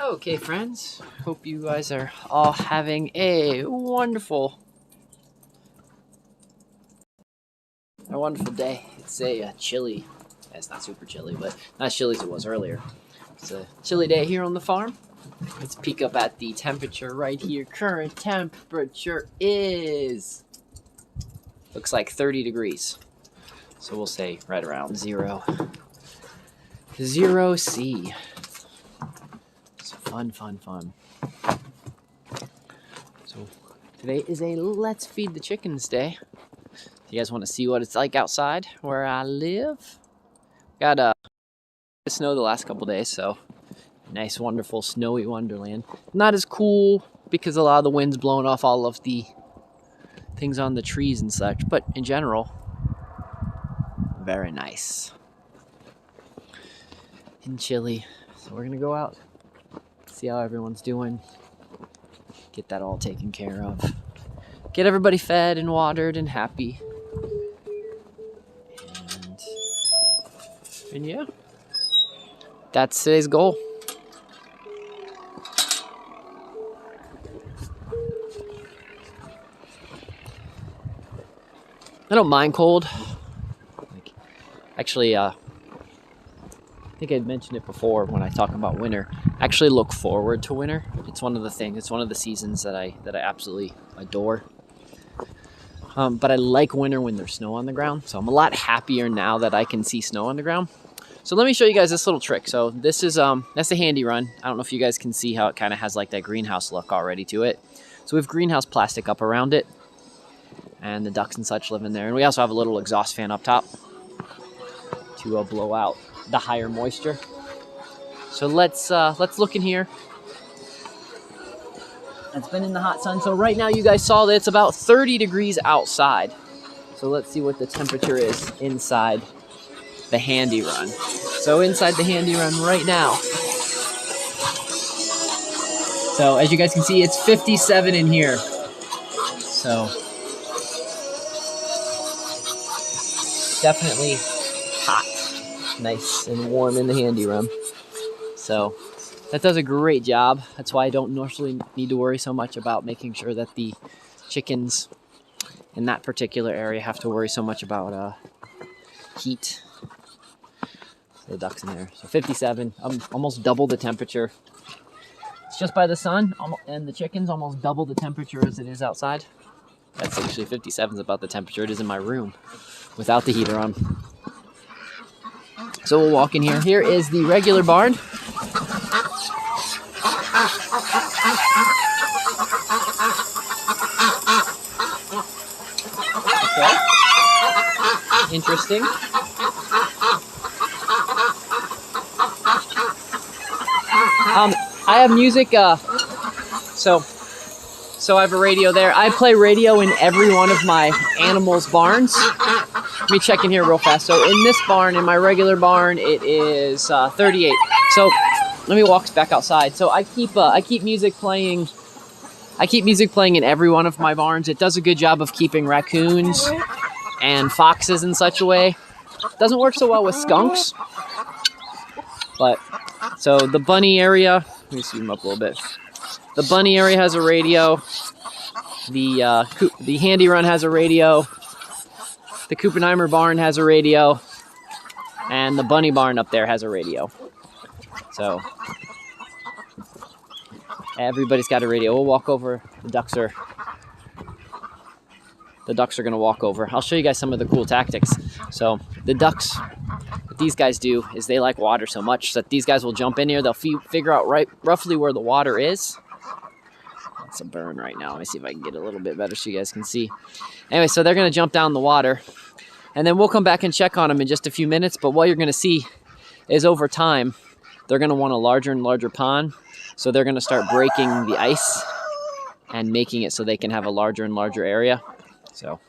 Okay, friends, hope you guys are all having a wonderful day. It's a chilly, it's not super chilly, but not as chilly as it was earlier. It's a chilly day here on the farm. Let's peek up at the temperature right here. Current temperature looks like 30 degrees. So we'll say right around 0 C. So fun. So today is a Let's Feed the Chickens day. You guys want to see what it's like outside where I live? Got snow the last couple days, so nice, wonderful, snowy wonderland. Not as cool because a lot of the wind's blowing off all of the things on the trees and such, but in general, very nice and chilly. So we're gonna go out, see how everyone's doing, get that all taken care of, get everybody fed and watered and happy. And yeah, that's today's goal. I don't mind cold. Actually, I think I'd mentioned it before when I talk about winter. I actually look forward to winter. It's one of the things. It's one of the seasons that I absolutely adore. But I like winter when there's snow on the ground. So I'm a lot happier now that I can see snow on the ground. So let me show you guys this little trick. So this is that's a handy run. I don't know if you guys can see how it kind of has like that greenhouse look already to it. So we have greenhouse plastic up around it, and the ducks and such live in there. And we also have a little exhaust fan up top to blow out the higher moisture. So let's look in here. It's been in the hot sun. So right now you guys saw that it's about 30 degrees outside. So let's see what the temperature is inside the handy run. So inside the handy run right now. So as you guys can see, it's 57 in here. So definitely hot, nice and warm in the handy run. So that does a great job. That's why I don't normally need to worry so much about making sure that the chickens in that particular area have to worry so much about heat. The ducks in there. So 57, almost double the temperature. It's just by the sun, and the chickens almost double the temperature as it is outside. That's actually 57 is about the temperature it is in my room without the heater on. So we'll walk in here. Here is the regular barn. Okay. Interesting. I have music, so I have a radio there. I play radio in every one of my animals' barns. Let me check in here real fast. So in this barn, in my regular barn, it is 38. So let me walk back outside. So I keep music playing. I keep music playing in every one of my barns. It does a good job of keeping raccoons and foxes in such a way. Doesn't work so well with skunks, but so the bunny area. Let me zoom up a little bit. The bunny area has a radio. The handy run has a radio. The Kuppenheimer barn has a radio, and the bunny barn up there has a radio. So everybody's got a radio. We'll walk over. The ducks are going to walk over. I'll show you guys some of the cool tactics. So the ducks, what these guys do is they like water so much that these guys will jump in here. They'll figure out roughly where the water is. That's a burn right now. Let me see if I can get a little bit better so you guys can see. Anyway, so they're going to jump down the water, and then we'll come back and check on them in just a few minutes. But what you're going to see is over time, they're going to want a larger and larger pond. So they're going to start breaking the ice and making it so they can have a larger and larger area. So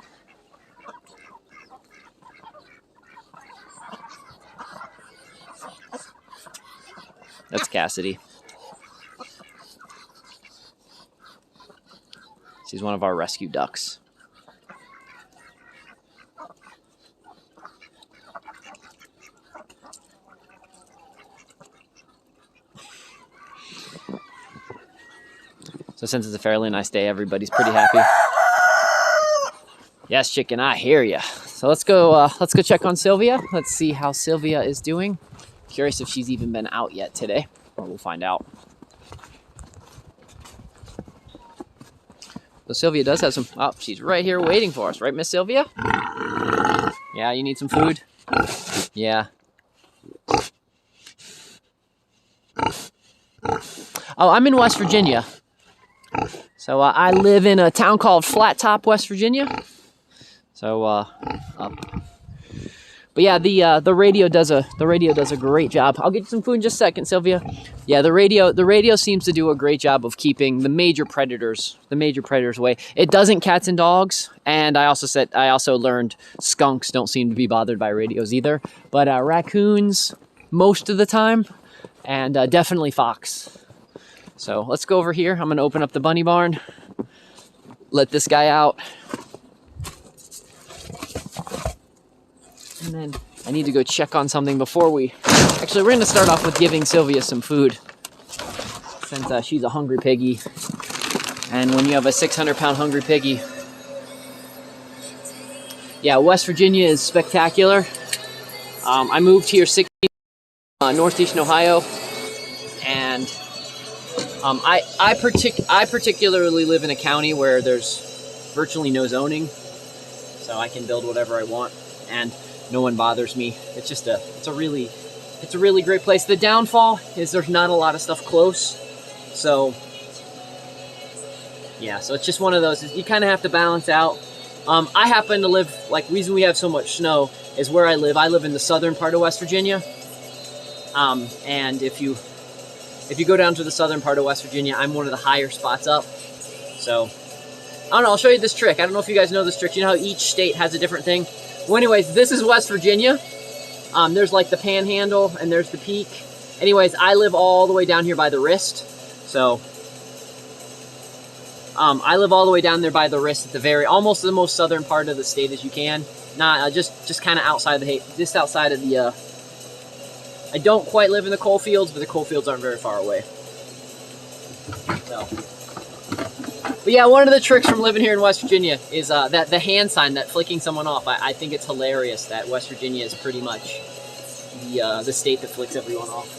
that's Cassidy. She's one of our rescue ducks. So since it's a fairly nice day, everybody's pretty happy. Yes, chicken, I hear ya. So let's go check on Sylvia. Let's see how Sylvia is doing. Curious if she's even been out yet today. Well, we'll find out. So Sylvia does have some, oh, she's right here waiting for us, right, Miss Sylvia? Yeah, you need some food? Yeah. Oh, I'm in West Virginia. So I live in a town called Flat Top, West Virginia. So but yeah, the radio does a great job. I'll get you some food in just a second, Sylvia. Yeah, the radio seems to do a great job of keeping the major predators away. It doesn't cats and dogs, and I also learned skunks don't seem to be bothered by radios either. But raccoons most of the time, and definitely fox. So let's go over here. I'm gonna open up the bunny barn, let this guy out. And then I need to go check on something before we... Actually, we're going to start off with giving Sylvia some food, since she's a hungry piggy. And when you have a 600-pound hungry piggy... Yeah, West Virginia is spectacular. I moved here northeastern Ohio, and I particularly live in a county where there's virtually no zoning, so I can build whatever I want, and no one bothers me. It's just it's a really great place. The downfall is there's not a lot of stuff close, so yeah, so it's just one of those. You kind of have to balance out. I happen to live, like, reason we have so much snow is where I live. I live in the southern part of West Virginia, and if you go down to the southern part of West Virginia, I'm one of the higher spots up. So I don't know. I'll show you this trick. I don't know if you guys know this trick. You know how each state has a different thing. Well, anyways, this is West Virginia. There's like the Panhandle and there's the Peak. Anyways, I live all the way down here by the wrist. So, I live all the way down there by the wrist at the almost the most southern part of the state as you can. Not just kind of outside just outside of the. I don't quite live in the coal fields, but the coal fields aren't very far away. So. But yeah, one of the tricks from living here in West Virginia is that the hand sign, that flicking someone off. I think it's hilarious that West Virginia is pretty much the state that flicks everyone off.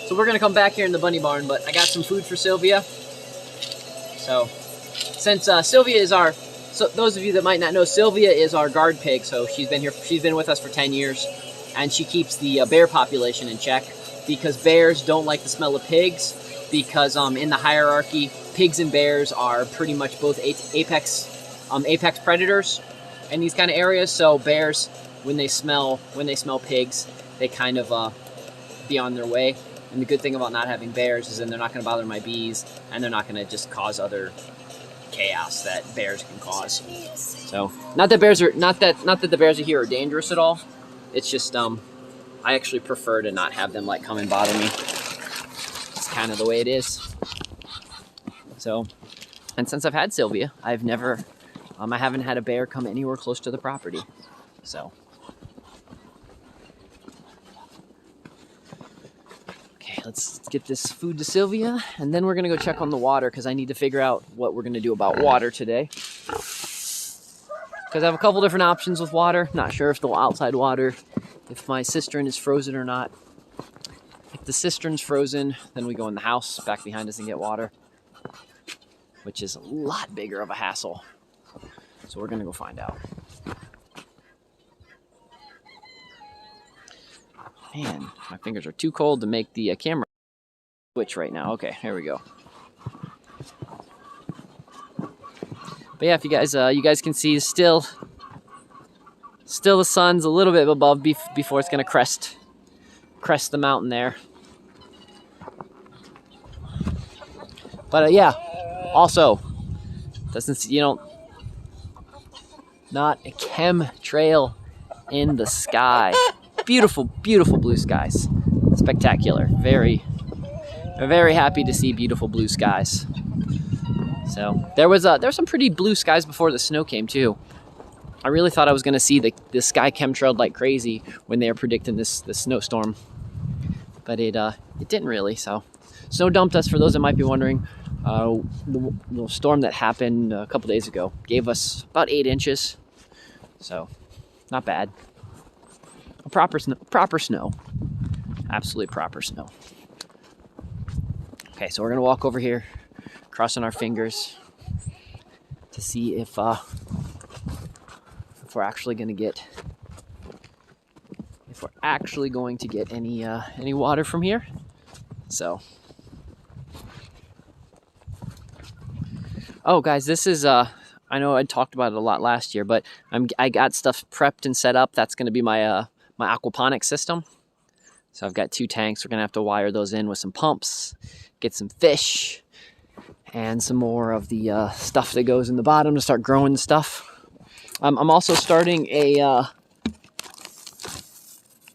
So we're going to come back here in the bunny barn, but I got some food for Sylvia. So since Sylvia is so those of you that might not know, Sylvia is our guard pig. So she's been with us for 10 years, and she keeps the bear population in check, because bears don't like the smell of pigs. Because in the hierarchy, pigs and bears are pretty much both apex predators in these kind of areas. So bears, when they smell pigs, they kind of be on their way. And the good thing about not having bears is then they're not going to bother my bees, and they're not going to just cause other chaos that bears can cause. So not that the bears are here are dangerous at all. It's just I actually prefer to not have them like come and bother me. Kind of the way it is. So, and since I've had Sylvia, I've never I haven't had a bear come anywhere close to the property. So okay, let's get this food to Sylvia, and then we're gonna go check on the water, because I need to figure out what we're gonna do about water today, because I have a couple different options with water. Not sure if the outside water, if my cistern is frozen or not. If the cistern's frozen, then we go in the house back behind us and get water, which is a lot bigger of a hassle. So we're gonna go find out. Man, my fingers are too cold to make the camera switch right now. Okay, here we go. But yeah, if you guys can see, still the sun's a little bit above before it's gonna crest the mountain there. But yeah, also not a chemtrail in the sky. Beautiful, beautiful blue skies. Spectacular. Very happy to see beautiful blue skies. So there was some pretty blue skies before the snow came too. I really thought I was going to see the sky chemtrailed like crazy when they were predicting this snowstorm. but it didn't really. So snow dumped us, for those that might be wondering. The storm that happened a couple days ago gave us about 8 inches, so not bad. Proper snow, absolutely proper snow. Okay, so we're gonna walk over here, crossing our fingers to see if we're actually going to get any water from here. So, oh guys, this is I know I talked about it a lot last year, but I got stuff prepped and set up. That's going to be my my aquaponics system. So I've got 2 tanks. We're going to have to wire those in with some pumps, get some fish, and some more of the stuff that goes in the bottom to start growing the stuff. I'm also starting a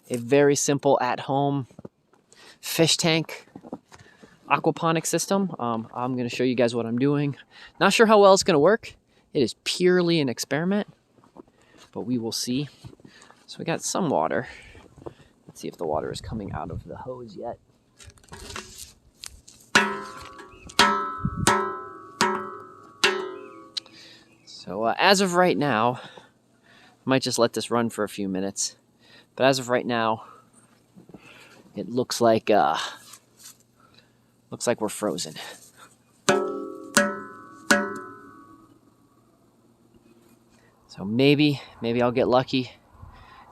very simple at-home fish tank aquaponic system. I'm going to show you guys what I'm doing. Not sure how well it's going to work. It is purely an experiment, but we will see. So we got some water. Let's see if the water is coming out of the hose yet. So as of right now, I might just let this run for a few minutes. But as of right now, it looks like we're frozen. So maybe I'll get lucky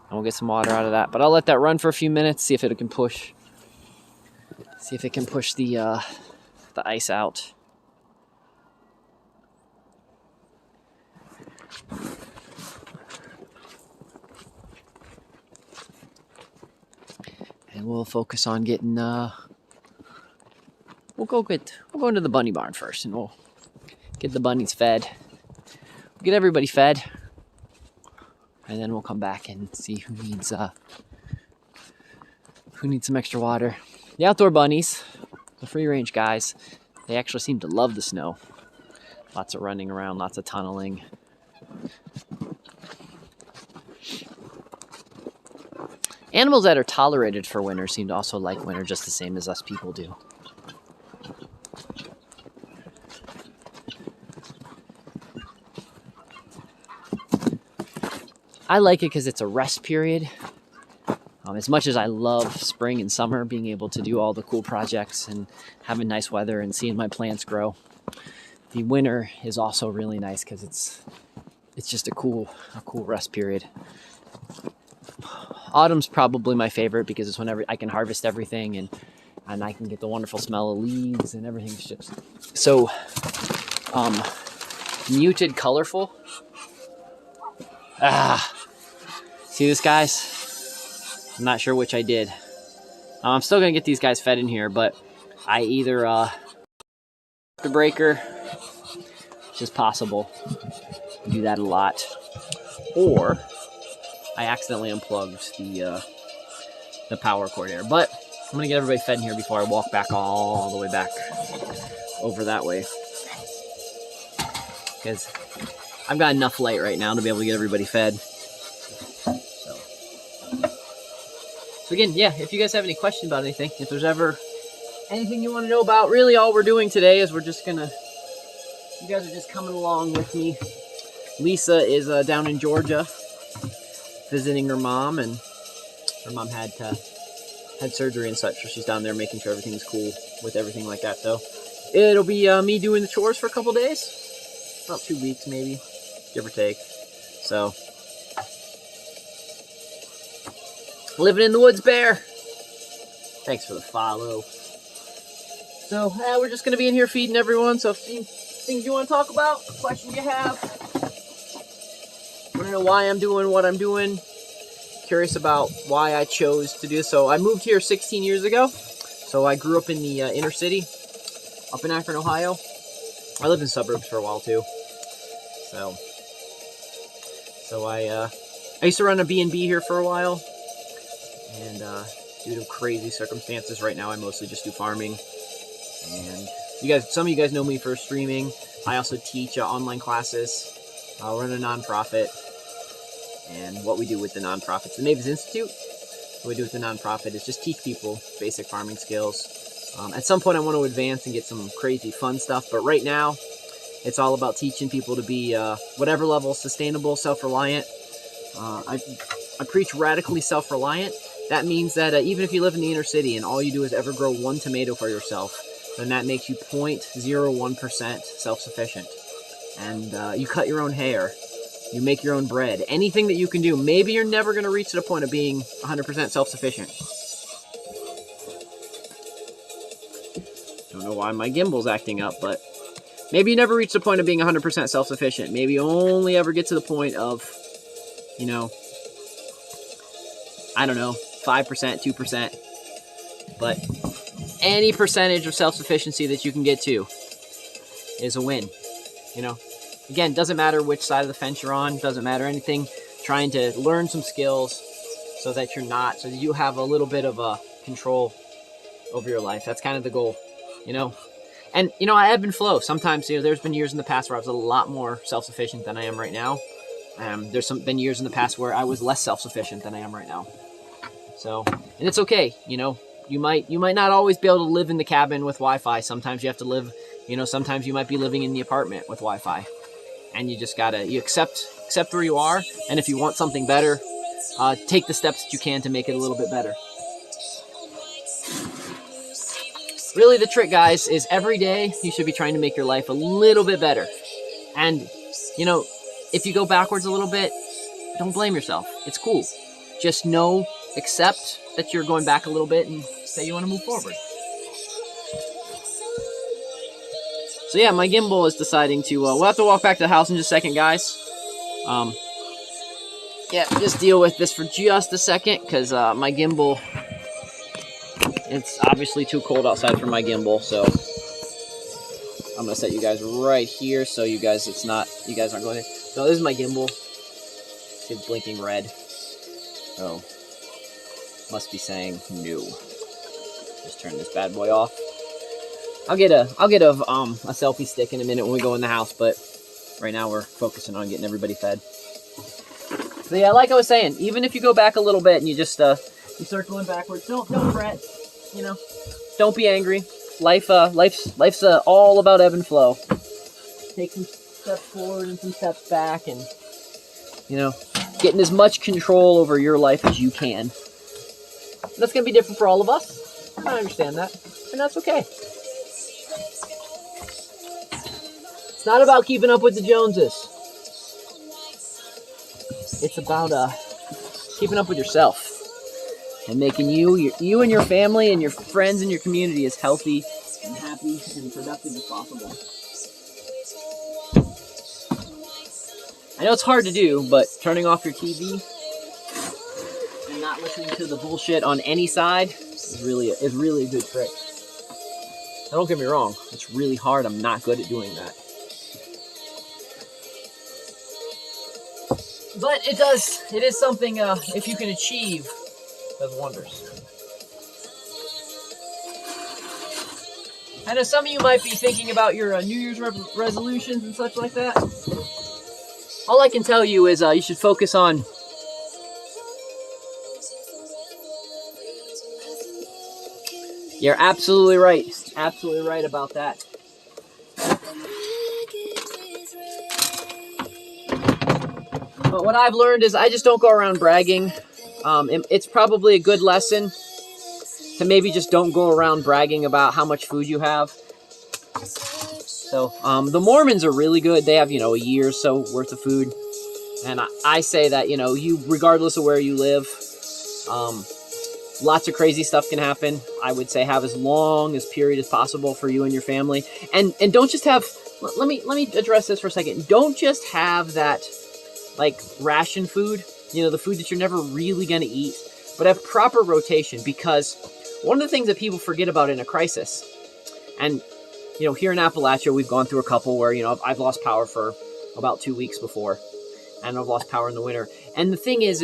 and we'll get some water out of that. But I'll let that run for a few minutes, see if it can push the ice out. And we'll focus on getting we'll go into the bunny barn first, and we'll get the bunnies fed. We'll get everybody fed, and then we'll come back and see who needs some extra water. The outdoor bunnies, the free range guys, they actually seem to love the snow. Lots of running around, lots of tunneling. Animals that are tolerated for winter seem to also like winter just the same as us people do. I like it because it's a rest period. As much as I love spring and summer, being able to do all the cool projects and having nice weather and seeing my plants grow, the winter is also really nice because it's just a cool rest period. Autumn's probably my favorite because it's whenever I can harvest everything and I can get the wonderful smell of leaves and everything's just so muted, colorful. See this, guys? I'm not sure which I did. I'm still gonna get these guys fed in here, but I either the breaker, which is possible, I do that a lot, or I accidentally unplugged the power cord here. But I'm gonna get everybody fed in here before I walk back all the way back over that way, because I've got enough light right now to be able to get everybody fed. So again, yeah, if you guys have any questions about anything, if there's ever anything you want to know about, really all we're doing today is you guys are just coming along with me. Lisa is down in Georgia visiting her mom, and her mom had surgery and such, so she's down there making sure everything's cool with everything like that. So it'll be me doing the chores for a couple days, about 2 weeks maybe, give or take. So living in the woods, Bear. Thanks for the follow. So we're just gonna be in here feeding everyone. So if any things you want to talk about, questions you have, want to know why I'm doing what I'm doing, curious about why I chose to do this. So I moved here 16 years ago. So I grew up in the inner city, up in Akron, Ohio. I lived in suburbs for a while too. So I used to run a B&B here for a while. And due to crazy circumstances right now, I mostly just do farming. And some of you guys know me for streaming. I also teach online classes. I run a nonprofit. And what we do with the nonprofit, the Mavis Institute. what we do with the nonprofit is just teach people basic farming skills. At some point I want to advance and get some crazy fun stuff, but right now it's all about teaching people to be whatever level sustainable, self-reliant. I preach radically self-reliant. That means that even if you live in the inner city and all you do is ever grow one tomato for yourself, then that makes you 0.01% self-sufficient. And you cut your own hair. You make your own bread. Anything that you can do. Maybe you're never going to reach to the point of being 100% self-sufficient. Don't know why my gimbal's acting up, but maybe you never reach the point of being 100% self-sufficient. Maybe you only ever get to the point of, you know, I don't know, 5%, 2%. But any percentage of self-sufficiency that you can get to is a win, you know. Again, doesn't matter which side of the fence you're on, doesn't matter anything. Trying to learn some skills so that you have a little bit of a control over your life. That's kind of the goal, you know. And, you know, I ebb and flow. Sometimes, you know, there's been years in the past where I was a lot more self-sufficient than I am right now. There's been years in the past where I was less self-sufficient than I am right now. So, and it's okay, you know. You might not always be able to live in the cabin with Wi-Fi. Sometimes you have to live, you know, sometimes you might be living in the apartment with Wi-Fi. And you just gotta, you accept where you are. And if you want something better, take the steps that you can to make it a little bit better. Really, the trick, guys, is every day you should be trying to make your life a little bit better. And, you know, if you go backwards a little bit, don't blame yourself. It's cool. Just accept that you're going back a little bit and say you want to move forward. So yeah, my gimbal is deciding to, we'll have to walk back to the house in just a second, guys. Yeah, just deal with this for just a second, because my gimbal, it's obviously too cold outside for my gimbal, so I'm going to set you guys right here, so you guys aren't going in. So this is my gimbal. See, it's blinking red. Oh, must be saying no. Just turn this bad boy off. I'll get a selfie stick in a minute when we go in the house, but right now we're focusing on getting everybody fed. So yeah, like I was saying, even if you go back a little bit and you just you start going backwards, don't fret. You know, don't be angry. Life's all about ebb and flow. Take some steps forward and some steps back, and you know, getting as much control over your life as you can. That's gonna be different for all of us. I understand that, and that's okay. It's not about keeping up with the Joneses. It's about keeping up with yourself and making you and your family and your friends and your community as healthy and happy and productive as possible. I know it's hard to do, but turning off your TV and not listening to the bullshit on any side is really a good trick. Now, don't get me wrong, it's really hard. I'm not good at doing that. But it is something, if you can achieve, does wonders. I know some of you might be thinking about your New Year's resolutions and such like that. All I can tell you is you should focus on You're absolutely right. Absolutely right about that. But what I've learned is I just don't go around bragging. It's probably a good lesson to maybe just don't go around bragging about how much food you have. So the Mormons are really good. They have, a year or so worth of food. And I say that, you, regardless of where you live, lots of crazy stuff can happen. I would say have as long as period as possible for you and your family. And don't just have, let me address this for a second. Don't just have that, ration food, the food that you're never really going to eat, but have proper rotation, because one of the things that people forget about in a crisis, and, here in Appalachia, we've gone through a couple where, I've lost power for about 2 weeks before, and I've lost power in the winter. And the thing is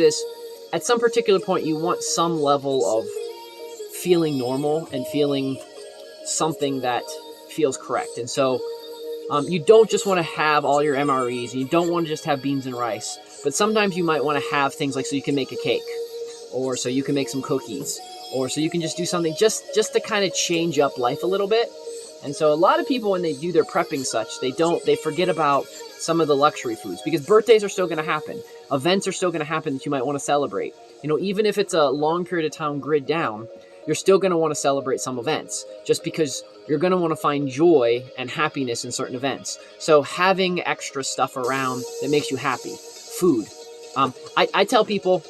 at some particular point, you want some level of feeling normal and feeling something that feels correct. And so you don't just want to have all your MREs, and you don't want to just have beans and rice, but sometimes you might want to have things so you can make a cake, or so you can make some cookies, or so you can just do something just to kind of change up life a little bit. And so a lot of people, when they do their prepping such, they forget about some of the luxury foods, because birthdays are still going to happen. Events are still going to happen that you might want to celebrate. You know, even if it's a long period of time grid down, you're still going to want to celebrate some events, just because you're going to want to find joy and happiness in certain events. So having extra stuff around that makes you happy. Food. I tell people,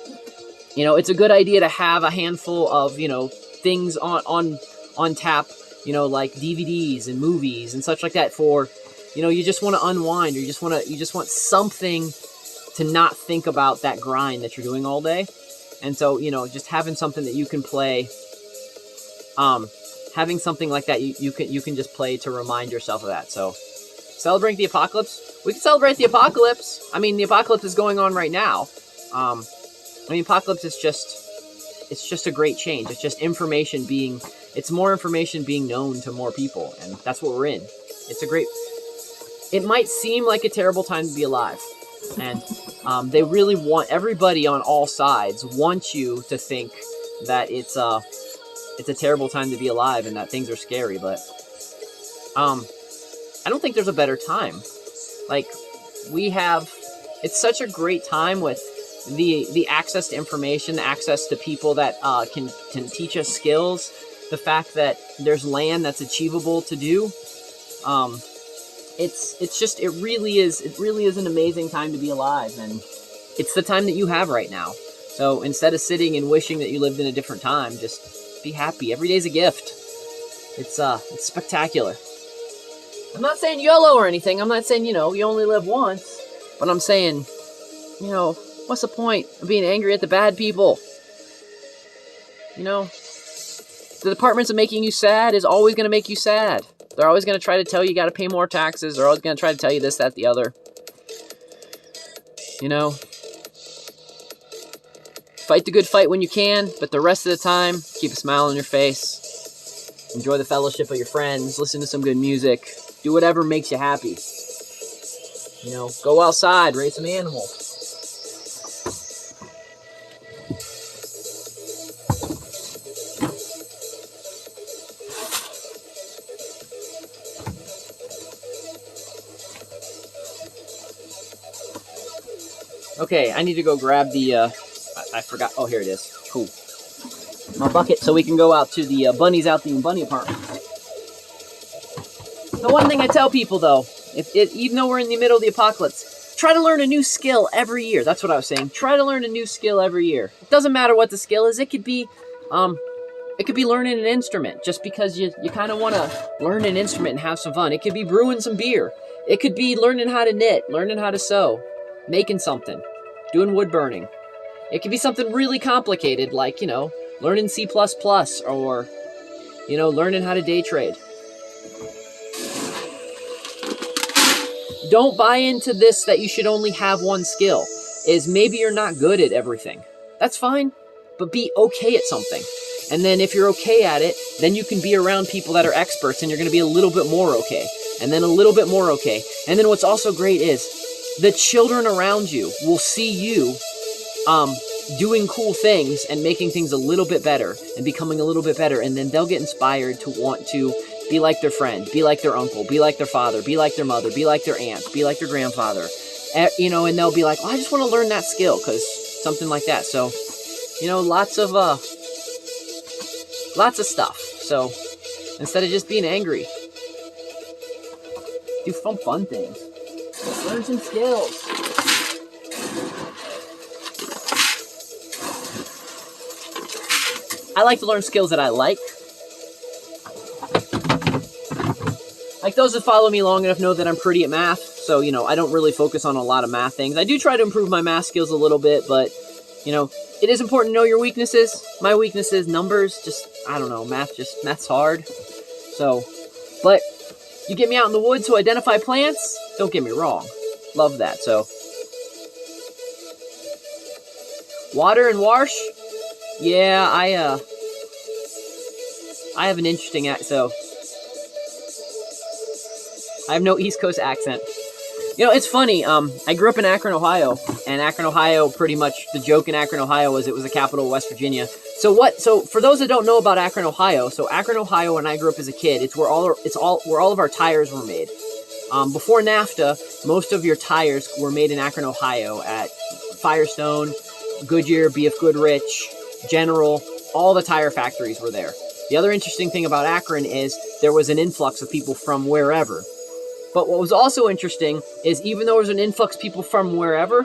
you know, it's a good idea to have a handful of, you know, things on tap, you know, like DVDs and movies and such like that for, you know, you just want to unwind, or you just want something to not think about that grind that you're doing all day. And so, you know, just having something that you can play, having something like that, you can just play to remind yourself of that. So celebrating the apocalypse. We can celebrate the apocalypse. I mean, the apocalypse is going on right now. I mean, apocalypse is just a great change. It's just it's more information being known to more people. And that's what we're in. It might seem like a terrible time to be alive. And they really want, everybody on all sides wants you to think that it's a terrible time to be alive and that things are scary. But I don't think there's a better time. Like, it's such a great time with the access to information, the access to people that can teach us skills, the fact that there's land that's achievable to do. It really is an amazing time to be alive, and it's the time that you have right now. So instead of sitting and wishing that you lived in a different time, just be happy. Every day's a gift. It's spectacular. I'm not saying YOLO or anything. I'm not saying, you know, you only live once, but I'm saying, you know, what's the point of being angry at the bad people? You know, the departments of making you sad is always going to make you sad. They're always going to try to tell you got to pay more taxes. They're always going to try to tell you this, that, the other. You know, fight the good fight when you can, but the rest of the time, keep a smile on your face. Enjoy the fellowship of your friends. Listen to some good music. Do whatever makes you happy. You know, go outside, raise some animals. Okay, I need to go grab the, I forgot, oh, here it is. Cool. My bucket, so we can go out to the bunnies out the bunny apartment. The one thing I tell people, though, even though we're in the middle of the apocalypse, try to learn a new skill every year. That's what I was saying. Try to learn a new skill every year. It doesn't matter what the skill is. It could be learning an instrument, just because you kind of want to learn an instrument and have some fun. It could be brewing some beer. It could be learning how to knit, learning how to sew, making something, doing wood burning. It could be something really complicated, like, you know, learning C++, or, you know, learning how to day trade. Don't buy into this that you should only have one skill. Is maybe you're not good at everything. That's fine, but be okay at something. And then if you're okay at it, then you can be around people that are experts, and you're going to be a little bit more okay, and then a little bit more okay. And then what's also great is the children around you will see you doing cool things and making things a little bit better and becoming a little bit better, and then they'll get inspired to want to be like their friend, be like their uncle, be like their father, be like their mother, be like their aunt, be like their grandfather, you know, and they'll be like, well, I just want to learn that skill, because something like that. So, you know, lots of stuff. So instead of just being angry, do some fun things. Learn some skills. I like to learn skills that I like. Like, those that follow me long enough know that I'm pretty at math. So, you know, I don't really focus on a lot of math things. I do try to improve my math skills a little bit, but, you know, it is important to know your weaknesses. My weakness is numbers. Just, I don't know, math's hard. So, but you get me out in the woods to identify plants, don't get me wrong. Love that. So, water and wash. Yeah, I have an interesting accent. So I have no East Coast accent. You know, it's funny. I grew up in Akron, Ohio, and Akron, Ohio, pretty much the joke in Akron, Ohio was it was the capital of West Virginia. So for those that don't know about Akron, Ohio, so Akron, Ohio, when I grew up as a kid, it's where all of our tires were made. Before NAFTA, most of your tires were made in Akron, Ohio at Firestone, Goodyear, BF Goodrich, General. All the tire factories were there. The other interesting thing about Akron is there was an influx of people from wherever. But what was also interesting is even though there was an influx of people from wherever,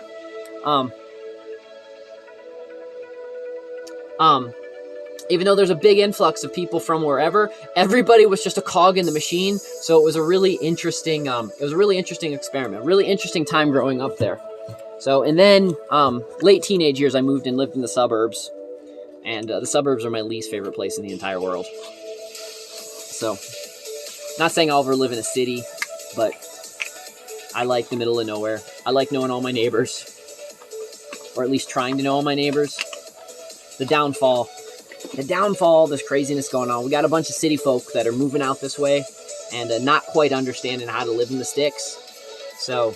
even though there's a big influx of people from wherever, everybody was just a cog in the machine. So it was a really interesting, experiment, really interesting time growing up there. So, and then late teenage years, I moved and lived in the suburbs. And the suburbs are my least favorite place in the entire world. So, not saying I'll ever live in a city, but I like the middle of nowhere. I like knowing all my neighbors, or at least trying to know all my neighbors. The downfall of this craziness going on. We got a bunch of city folk that are moving out this way and not quite understanding how to live in the sticks. So,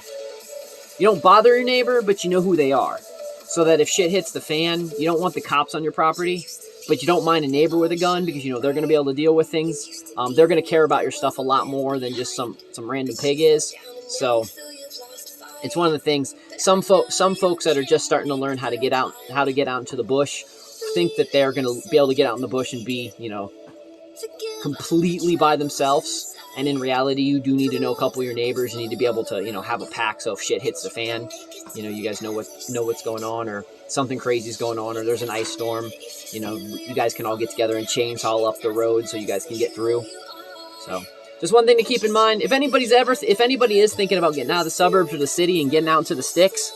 you don't bother your neighbor, but you know who they are. So that if shit hits the fan, you don't want the cops on your property, but you don't mind a neighbor with a gun because you know they're going to be able to deal with things. They're going to care about your stuff a lot more than just some random pig is. So it's one of the things. Some folks that are just starting to learn how to get out into the bush think that they're going to be able to get out in the bush and be, you know, completely by themselves. And in reality, you do need to know a couple of your neighbors. You need to be able to, you know, have a pack. So if shit hits the fan, you know, you guys know what's going on, or something crazy is going on, or there's an ice storm. You know, you guys can all get together and chainsaw up the road so you guys can get through. So just one thing to keep in mind. If anybody is thinking about getting out of the suburbs or the city and getting out into the sticks,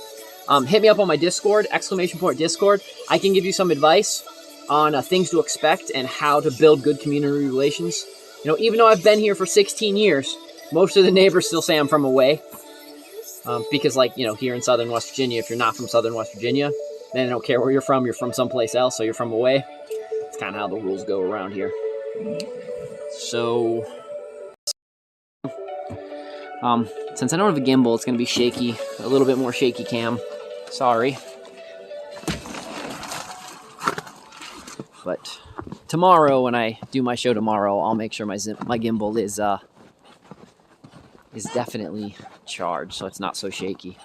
hit me up on my Discord, !Discord. I can give you some advice on things to expect and how to build good community relations. You know, even though I've been here for 16 years, most of the neighbors still say I'm from away. Because, like, you know, here in southern West Virginia, if you're not from southern West Virginia, then they don't care where you're from someplace else, so you're from away. It's kind of how the rules go around here. So, since I don't have a gimbal, it's going to be shaky, a little bit more shaky cam. Sorry. But tomorrow, when I do my show tomorrow, I'll make sure my gimbal is definitely charged, so it's not so shaky.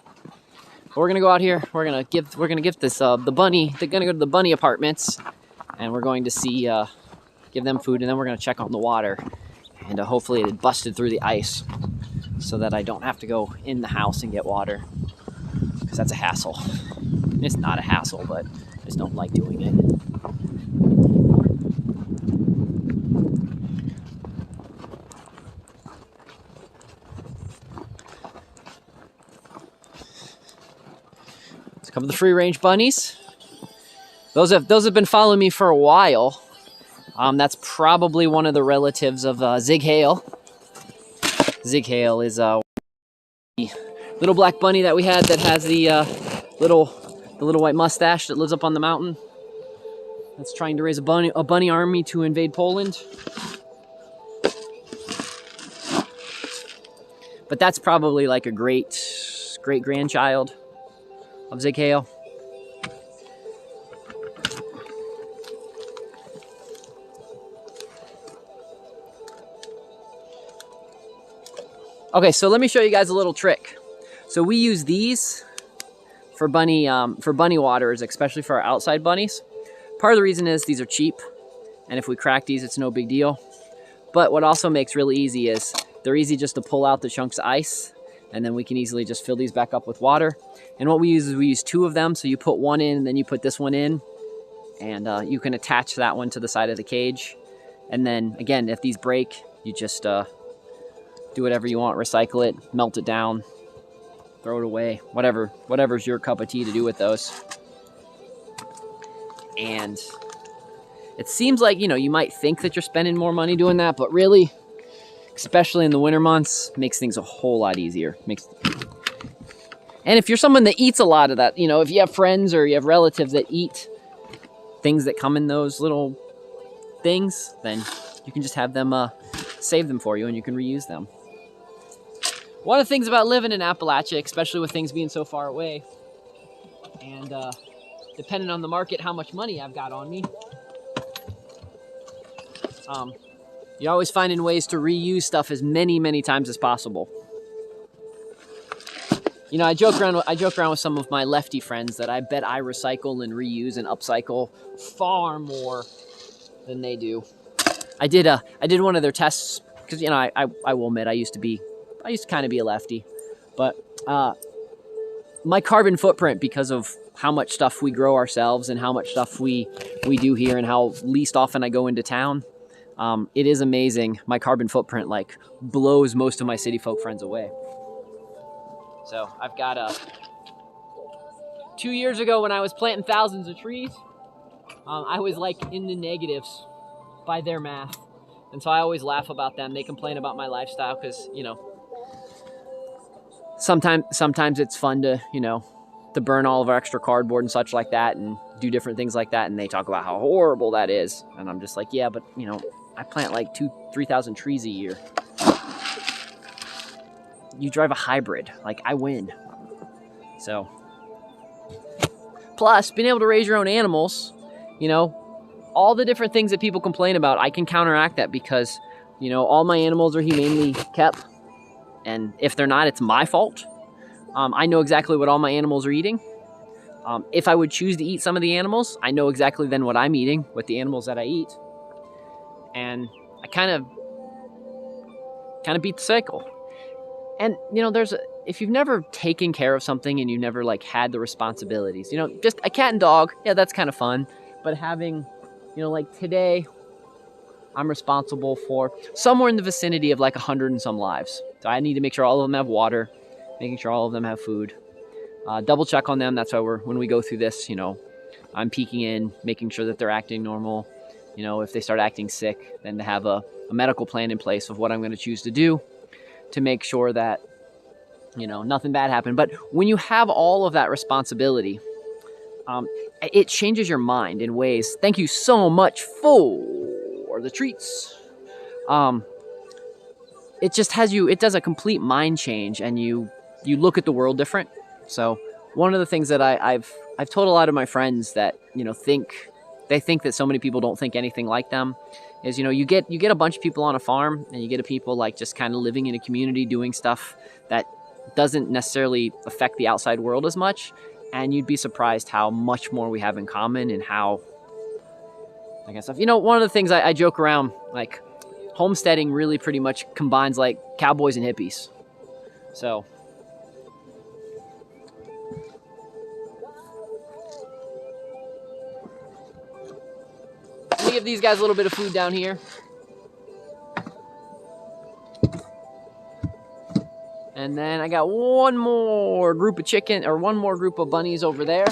But we're gonna go out here. We're gonna give this they're gonna go to the bunny apartments, and we're going to see give them food, and then we're gonna check on the water, and hopefully it busted through the ice, so that I don't have to go in the house and get water, because that's a hassle. It's not a hassle, but I just don't like doing it. Let's come to the free-range bunnies. Those have been following me for a while. That's probably one of the relatives of Zig Hale. Zig Hale is the little black bunny that we had that has the little white mustache that lives up on the mountain. That's trying to raise a bunny army to invade Poland. But that's probably like a great grandchild of Zig Hale. Okay, so let me show you guys a little trick. So we use these for bunny waters, especially for our outside bunnies. Part of the reason is these are cheap, and if we crack these, it's no big deal. But what also makes really easy is they're easy just to pull out the chunks of ice, and then we can easily just fill these back up with water. And what we use is we use two of them, so you put one in, and then you put this one in, and you can attach that one to the side of the cage. And then, again, if these break, you just do whatever you want, recycle it, melt it down, throw it away, whatever's your cup of tea to do with those. And it seems like, you know, you might think that you're spending more money doing that, but really, especially in the winter months, makes things a whole lot easier. And if you're someone that eats a lot of that, you know, if you have friends or you have relatives that eat things that come in those little things, then you can just have them save them for you and you can reuse them. One of the things about living in Appalachia, especially with things being so far away, and depending on the market, how much money I've got on me, you're always finding ways to reuse stuff as many times as possible. You know, I joke around with some of my lefty friends that I bet I recycle and reuse and upcycle far more than they do. I did one of their tests because, you know, I will admit I used to kind of be a lefty, but my carbon footprint, because of how much stuff we grow ourselves and how much stuff we do here and how least often I go into town, it is amazing. My carbon footprint like blows most of my city folk friends away. So I've got 2 years ago when I was planting thousands of trees, I was like in the negatives by their math. And so I always laugh about them. They complain about my lifestyle because, you know, sometimes it's fun to, you know, to burn all of our extra cardboard and such like that and do different things like that. And they talk about how horrible that is. And I'm just like, yeah, but, you know, I plant like 2,000-3,000 trees a year. You drive a hybrid, like I win. So, plus being able to raise your own animals, you know, all the different things that people complain about, I can counteract that because, you know, all my animals are humanely kept. And if they're not, it's my fault. I know exactly what all my animals are eating. If I would choose to eat some of the animals, I know exactly then what I'm eating with the animals that I eat. And I kind of beat the cycle. And, you know, if you've never taken care of something and you've never like had the responsibilities, you know, just a cat and dog, yeah, that's kind of fun. But having, you know, like today, I'm responsible for somewhere in the vicinity of like 100 and some lives. So I need to make sure all of them have water, making sure all of them have food, double check on them. That's why when we go through this, you know, I'm peeking in, making sure that they're acting normal. You know, if they start acting sick, then to have a medical plan in place of what I'm going to choose to do to make sure that, you know, nothing bad happened. But when you have all of that responsibility, it changes your mind in ways. Thank you so much for the treats. It just it does a complete mind change, and you look at the world different. So one of the things that I've told a lot of my friends that, you know, think that so many people don't think anything like them is, you know, you get a bunch of people on a farm and you get a people like just kind of living in a community doing stuff that doesn't necessarily affect the outside world as much. And you'd be surprised how much more we have in common and how, like, stuff. You know, one of the things I joke around, like, homesteading really pretty much combines like cowboys and hippies. So let me give these guys a little bit of food down here. And then I got one more group of bunnies over there.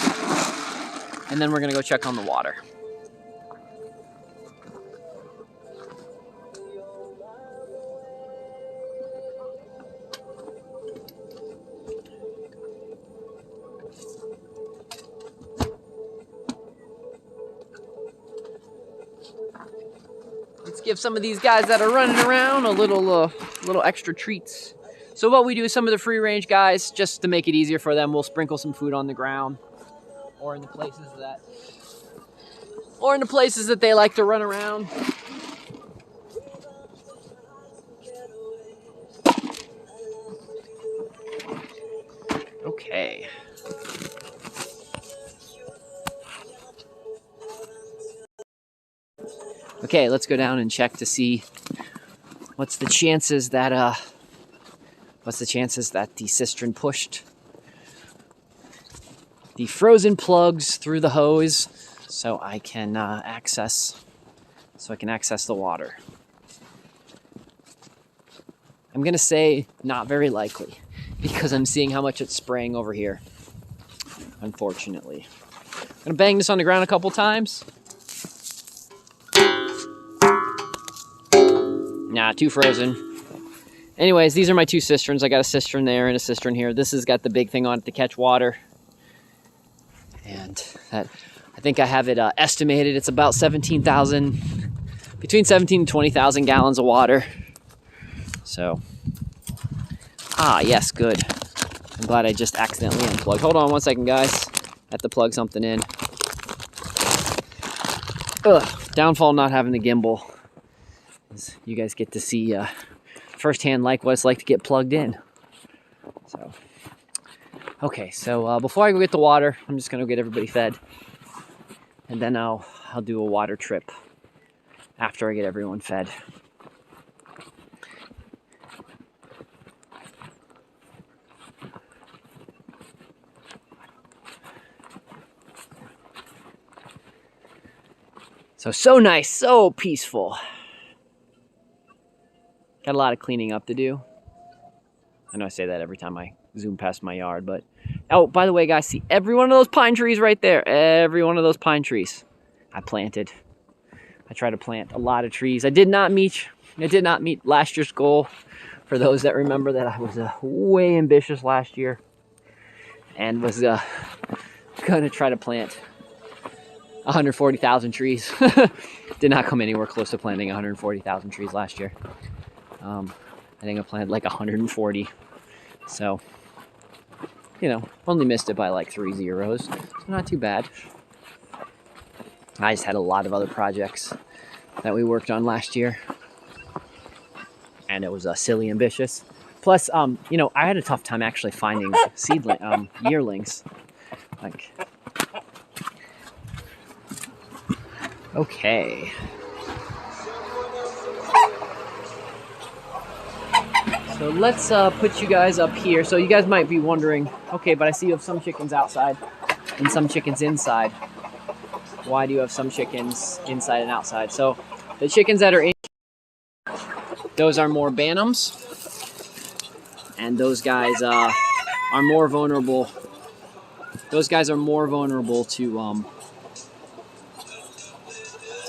And then we're gonna go check on the water. Let's give some of these guys that are running around a little extra treats. So what we do is some of the free range guys, just to make it easier for them, we'll sprinkle some food on the ground or in the places that they like to run around. Okay. Okay, let's go down and check to see what's the chances that the cistern pushed the frozen plugs through the hose so I can access the water. I'm gonna say not very likely because I'm seeing how much it's spraying over here, unfortunately. I'm gonna bang this on the ground a couple times. Nah, too frozen. Anyways, these are my two cisterns. I got a cistern there and a cistern here. This has got the big thing on it to catch water. And that, I think I have it estimated. It's about between 17 and 20,000 gallons of water. So Ah, yes, good. I'm glad I just accidentally unplugged. Hold on one second, guys. I have to plug something in. Ugh, downfall not having the gimbal. You guys get to see firsthand like what it's like to get plugged in. So, okay, so before I go get the water, I'm just gonna get everybody fed, and then I'll do a water trip after I get everyone fed. So nice, so peaceful. Got a lot of cleaning up to do. I know I say that every time I zoom past my yard, but... Oh, by the way, guys, see every one of those pine trees right there? Every one of those pine trees I planted. I try to plant a lot of trees. I did not meet last year's goal. For those that remember that I was way ambitious last year. And was gonna try to plant 140,000 trees. Did not come anywhere close to planting 140,000 trees last year. I think I planted like 140. So, you know, only missed it by like 3 zeros. So not too bad. I just had a lot of other projects that we worked on last year. And it was silly ambitious. Plus, you know, I had a tough time actually finding yearlings. Like, okay. So let's put you guys up here. So you guys might be wondering, okay, but I see you have some chickens outside and some chickens inside. Why do you have some chickens inside and outside? So the chickens that are in, those are more Bantams. And those guys are more vulnerable. Those guys are more vulnerable to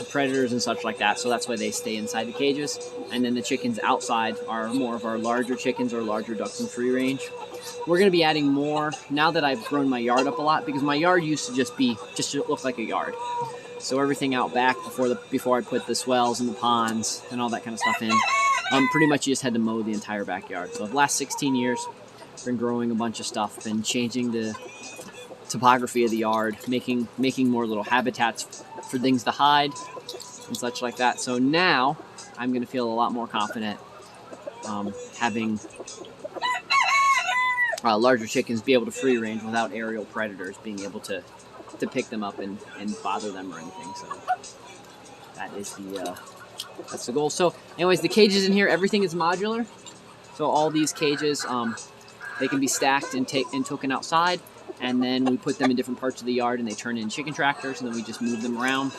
predators and such like that, so that's why they stay inside the cages. And then the chickens outside are more of our larger chickens or larger ducks in free range. We're going to be adding more now that I've grown my yard up a lot, because my yard used to just look like a yard. So everything out back before I put the swells and the ponds and all that kind of stuff in, pretty much you just had to mow the entire backyard. So the last 16 years, been growing a bunch of stuff, been changing the topography of the yard, making more little habitats for things to hide and such like that. So now I'm going to feel a lot more confident having larger chickens be able to free range without aerial predators being able to pick them up and bother them or anything. So that is that's the goal. So anyways, the cages in here, everything is modular. So all these cages, they can be stacked and taken outside, and then we put them in different parts of the yard and they turn in chicken tractors, and then we just move them around.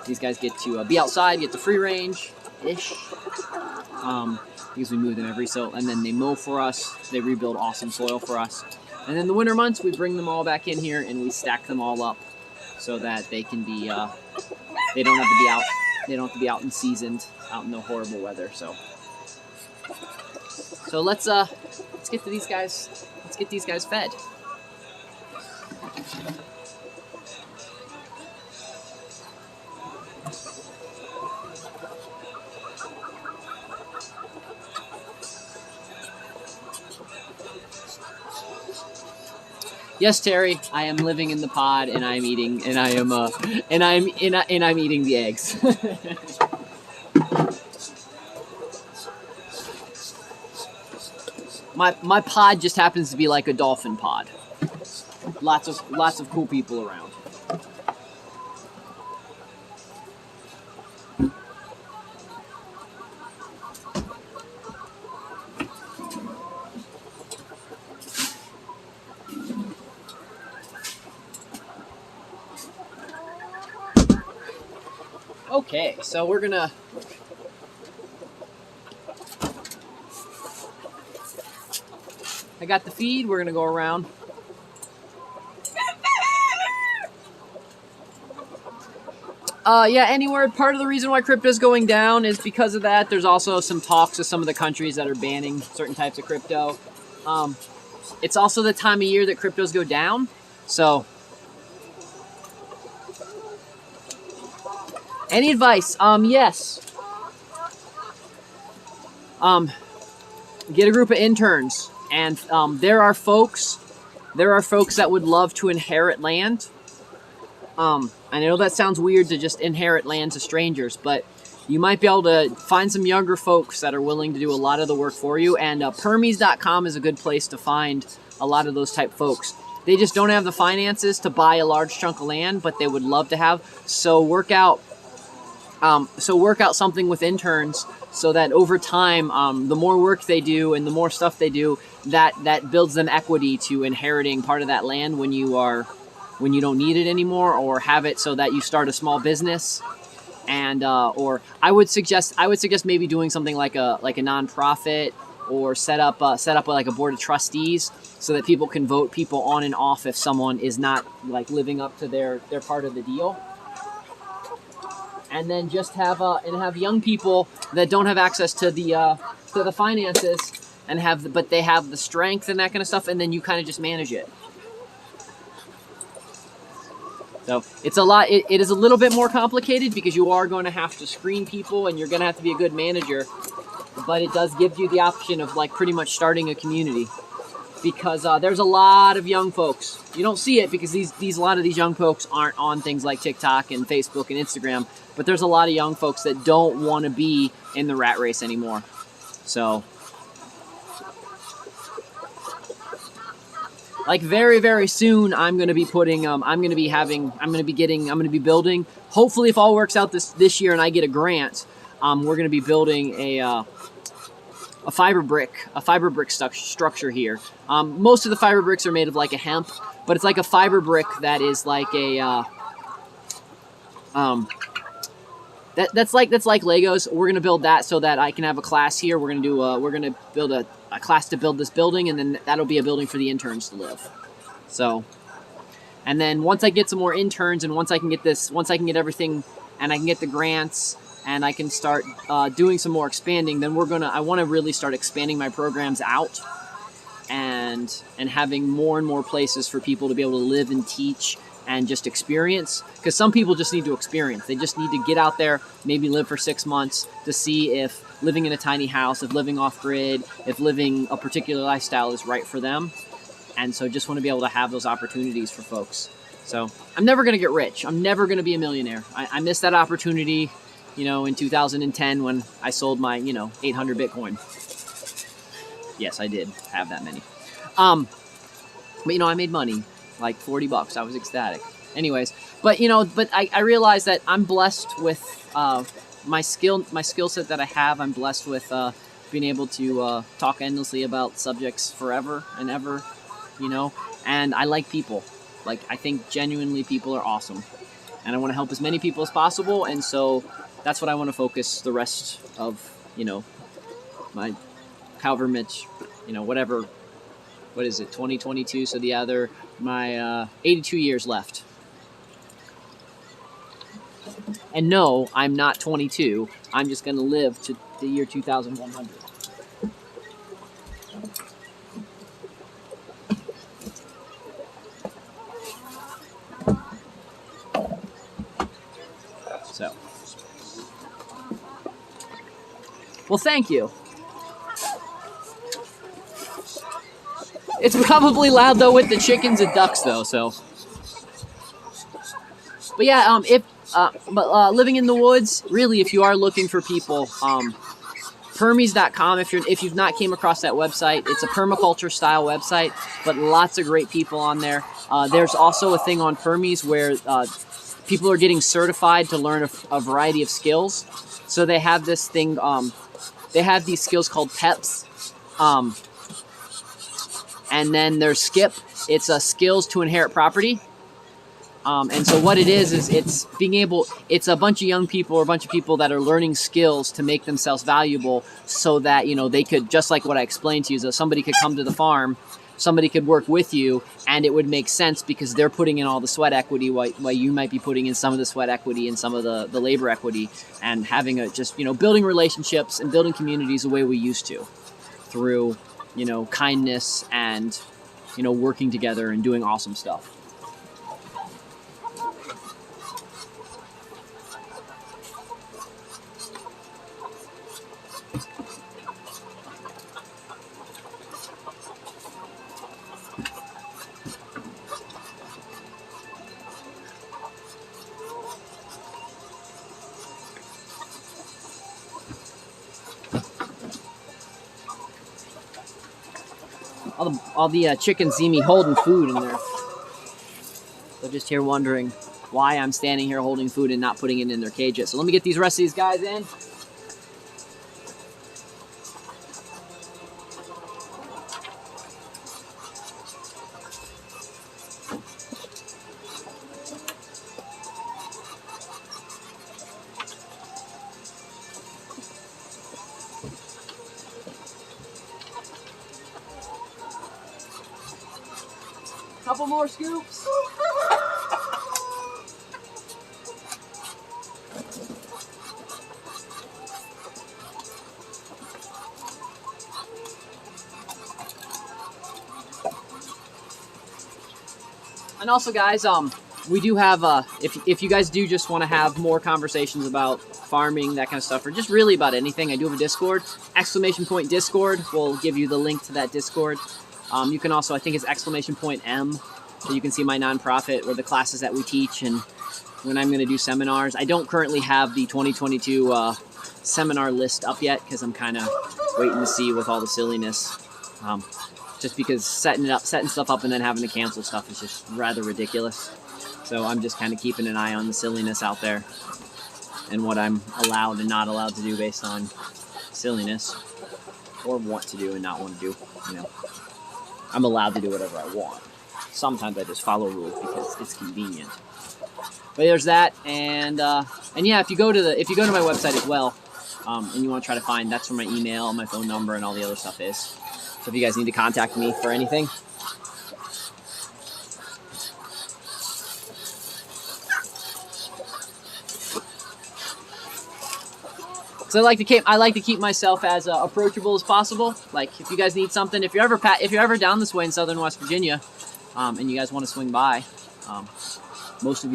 These guys get to be outside, get to free range-ish, because we move them and then they mow for us, they rebuild awesome soil for us. And then the winter months, we bring them all back in here and we stack them all up so that they can be, they don't have to be out and seasoned, out in the horrible weather. So let's get to these guys. Let's get these guys fed. Yes, Terry, I am living in the pod, and I'm eating, and I'm eating the eggs. My pod just happens to be like a dolphin pod. Lots of cool people around. Okay, so we're gonna I got the feed, we're gonna go around. Yeah, anywhere. Part of the reason why crypto's going down is because of that. There's also some talks of some of the countries that are banning certain types of crypto. It's also the time of year that cryptos go down, so any advice? Yes. Get a group of interns And there are folks that would love to inherit land. I know that sounds weird to just inherit land to strangers, but you might be able to find some younger folks that are willing to do a lot of the work for you. And Permies.com is a good place to find a lot of those type folks. They just don't have the finances to buy a large chunk of land, but they would love to have. So work out something with interns so that over time, the more work they do and the more stuff they do, that builds them equity to inheriting part of that land when you don't need it anymore, or have it so that you start a small business. And or I would suggest maybe doing something like a nonprofit, or set up like a board of trustees so that people can vote people on and off if someone is not like living up to their part of the deal. And then just have young people that don't have access to the finances but they have the strength and that kind of stuff, and then you kind of just manage it. So it's a lot. It is a little bit more complicated because you are going to have to screen people and you're going to have to be a good manager. But it does give you the option of like pretty much starting a community, because there's a lot of young folks. You don't see it because a lot of these young folks aren't on things like TikTok and Facebook and Instagram. But there's a lot of young folks that don't want to be in the rat race anymore. So, like very, very soon, I'm going to be putting, I'm going to be building, hopefully if all works out this year and I get a grant, we're going to be building a fiber brick structure here. Most of the fiber bricks are made of like a hemp, but it's like a fiber brick that is like that's like Legos. We're gonna build that so that I can have a class here. We're gonna build a class to build this building, and then that'll be a building for the interns to live. So, and then once I get some more interns, and once I can get everything, and I can get the grants, and I can start doing some more expanding, then I want to really start expanding my programs out, and having more and more places for people to be able to live and teach and just experience. Because some people just need to experience. They just need to get out there, maybe live for 6 months to see if living in a tiny house, if living off-grid, if living a particular lifestyle is right for them. And so just want to be able to have those opportunities for folks. So I'm never going to get rich. I'm never going to be a millionaire. I missed that opportunity, in 2010 when I sold my, 800 Bitcoin. Yes, I did have that many. But, I made money, like $40. I was ecstatic. Anyways, but I realized that I'm blessed with my skill set that I have. I'm blessed with being able to talk endlessly about subjects forever and ever, and I like people. Like, I think genuinely people are awesome, and I want to help as many people as possible. And so that's what I want to focus the rest of, my however much, whatever. What is it, 2022? So my 82 years left. And no, I'm not 22. I'm just going to live to the year 2100. So, well, thank you. It's probably loud though with the chickens and ducks though. So, but yeah, living in the woods, really, if you are looking for people, Permies.com. If you've not came across that website, it's a permaculture style website, but lots of great people on there. There's also a thing on Permies where people are getting certified to learn a variety of skills. So they have this thing. They have these skills called PEPs. And then there's SKIP. It's skills to inherit property. And so what it is it's a bunch of young people or a bunch of people that are learning skills to make themselves valuable so that, they could, just like what I explained to you, so somebody could come to the farm, somebody could work with you, and it would make sense because they're putting in all the sweat equity while you might be putting in some of the sweat equity and some of the labor equity, and having building relationships and building communities the way we used to through, kindness and, working together and doing awesome stuff. All the chickens see me holding food in there. They're just here wondering why I'm standing here holding food and not putting it in their cage yet. So let me get these rest of these guys in. Couple more scoops. And also, guys, we do have, if you guys do just want to have more conversations about farming, that kind of stuff, or just really about anything, I do have a Discord. ! Discord will give you the link to that Discord. You can also, I think it's !M, so you can see my nonprofit or the classes that we teach and when I'm going to do seminars. I don't currently have the 2022 seminar list up yet because I'm kind of waiting to see with all the silliness. Just because setting stuff up and then having to cancel stuff is just rather ridiculous. So I'm just kind of keeping an eye on the silliness out there and what I'm allowed and not allowed to do based on silliness, or want to do and not want to do. You know, I'm allowed to do whatever I want. Sometimes I just follow rules because it's convenient. But there's that, and yeah, if you go to my website as well, and you want to try to find, that's where my email, my phone number, and all the other stuff is. So if you guys need to contact me for anything. So I like to keep myself as approachable as possible. Like if you guys need something, if you're ever down this way in southern West Virginia, and you guys want to swing by, most of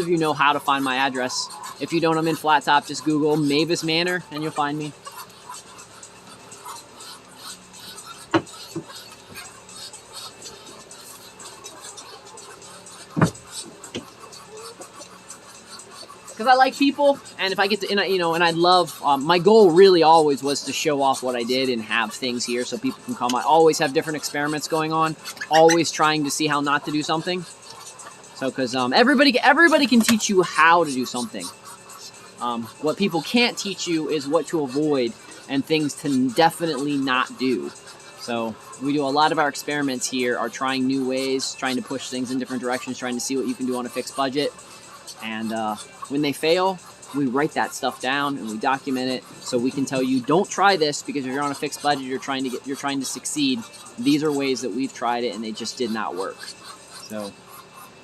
you know how to find my address. If you don't, I'm in Flat Top. Just Google Mavis Manor and you'll find me. Because I like people, and if I get to, and I love, my goal really always was to show off what I did and have things here so people can come. I always have different experiments going on, always trying to see how not to do something. So, because everybody can teach you how to do something. What people can't teach you is what to avoid and things to definitely not do. So we do a lot of our experiments here are trying new ways, trying to push things in different directions, trying to see what you can do on a fixed budget. And when they fail, we write that stuff down and we document it so we can tell you, don't try this, because if you're on a fixed budget, you're trying to succeed. These are ways that we've tried it and they just did not work. So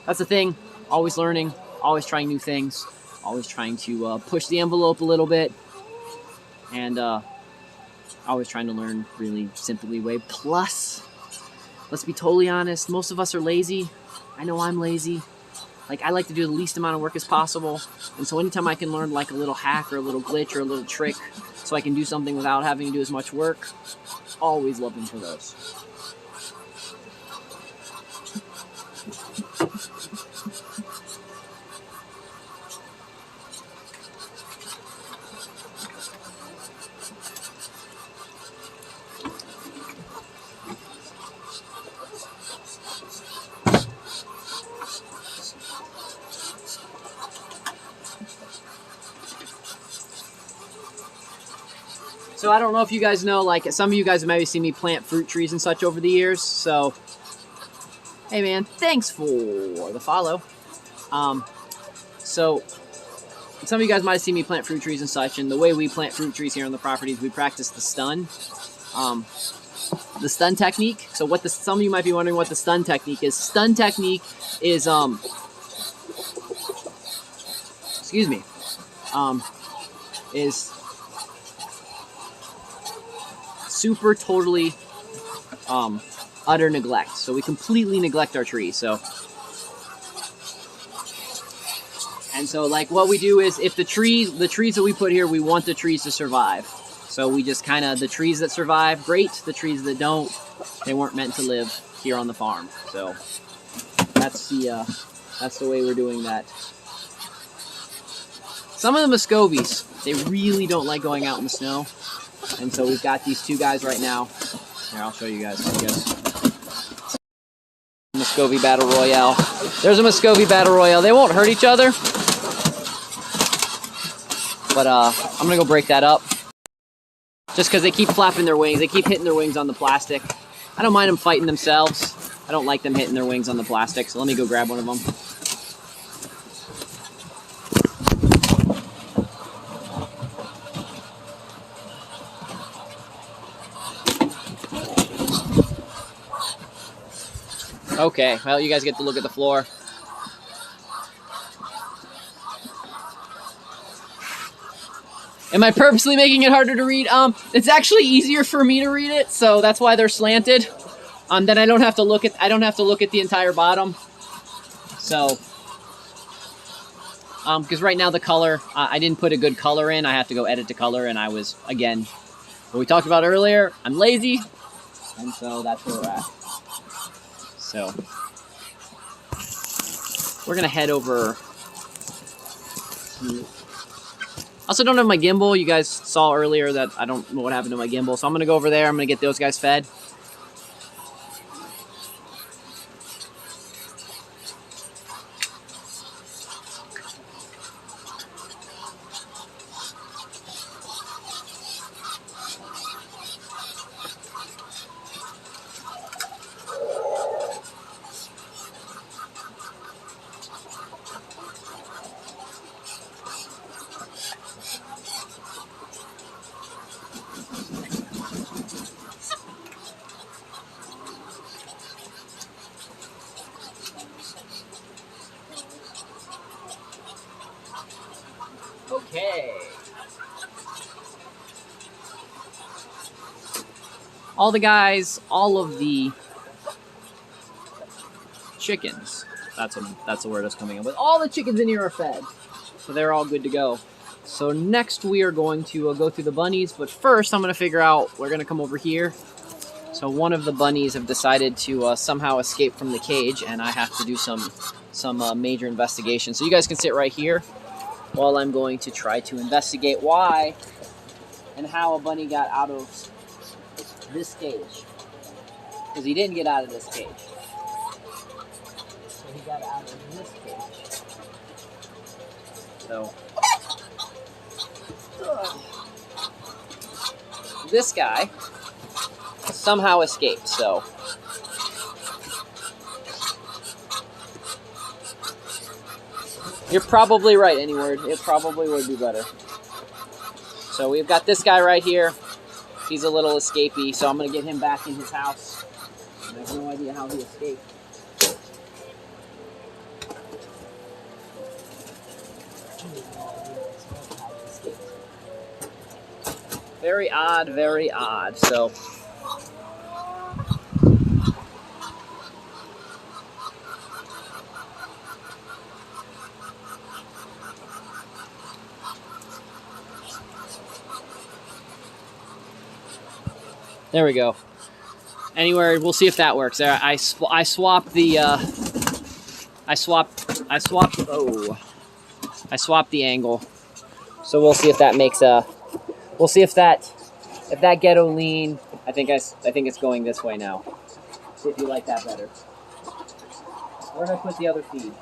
that's the thing. Always learning, always trying new things, always trying to push the envelope a little bit, and always trying to learn really simply way. Plus, let's be totally honest, most of us are lazy. I know I'm lazy. Like, I like to do the least amount of work as possible, and so anytime I can learn like a little hack or a little glitch or a little trick so I can do something without having to do as much work, always looking for those. So I don't know if you guys know, like some of you guys have maybe seen me plant fruit trees and such over the years. So, hey man, thanks for the follow. So some of you guys might have seen me plant fruit trees and such. And the way we plant fruit trees here on the property is we practice the stun technique. So some of you might be wondering what the stun technique is. Stun technique is is super totally utter neglect. So we completely neglect our trees. So like what we do is, if the trees that we put here, we want the trees to survive. So we just kind of, the trees that survive, great. The trees that don't, they weren't meant to live here on the farm. So that's the way we're doing that. Some of the Muscovies, they really don't like going out in the snow. And so we've got these two guys right now. Here, I'll show you guys. Muscovy Battle Royale. There's a Muscovy Battle Royale. They won't hurt each other. But I'm going to go break that up. Just because they keep flapping their wings. They keep hitting their wings on the plastic. I don't mind them fighting themselves. I don't like them hitting their wings on the plastic. So let me go grab one of them. Okay, well, you guys get to look at the floor. Am I purposely making it harder to read? It's actually easier for me to read it, so that's why they're slanted. Then I don't have to look at the entire bottom. So, because right now the color, I didn't put a good color in. I have to go edit the color, and I was, again, what we talked about earlier, I'm lazy, and so that's where we're at. So, we're gonna head over. Also don't have my gimbal. You guys saw earlier that I don't know what happened to my gimbal. So I'm going to go over there. I'm going to get those guys fed. Okay. All the guys, all of the chickens. That's the word that's coming up with. All the chickens in here are fed, so they're all good to go. So next we are going to go through the bunnies, but first I'm going to figure out, we're going to come over here. So one of the bunnies have decided to somehow escape from the cage, and I have to do some major investigation. So you guys can sit right here while I'm going to try to investigate why and how a bunny got out of this cage. Because he didn't get out of this cage. So he got out of this cage. So this guy somehow escaped, so you're probably right, Anyword. It probably would be better. So we've got this guy right here. He's a little escapee, so I'm going to get him back in his house. I have no idea how he escaped. Very odd, very odd. So there we go. Anywhere, we'll see if that works. There, I swapped the angle. So we'll see if that makes a. We'll see if that ghetto lean. I think it's going this way now. See if you like that better. Where did I put the other feed?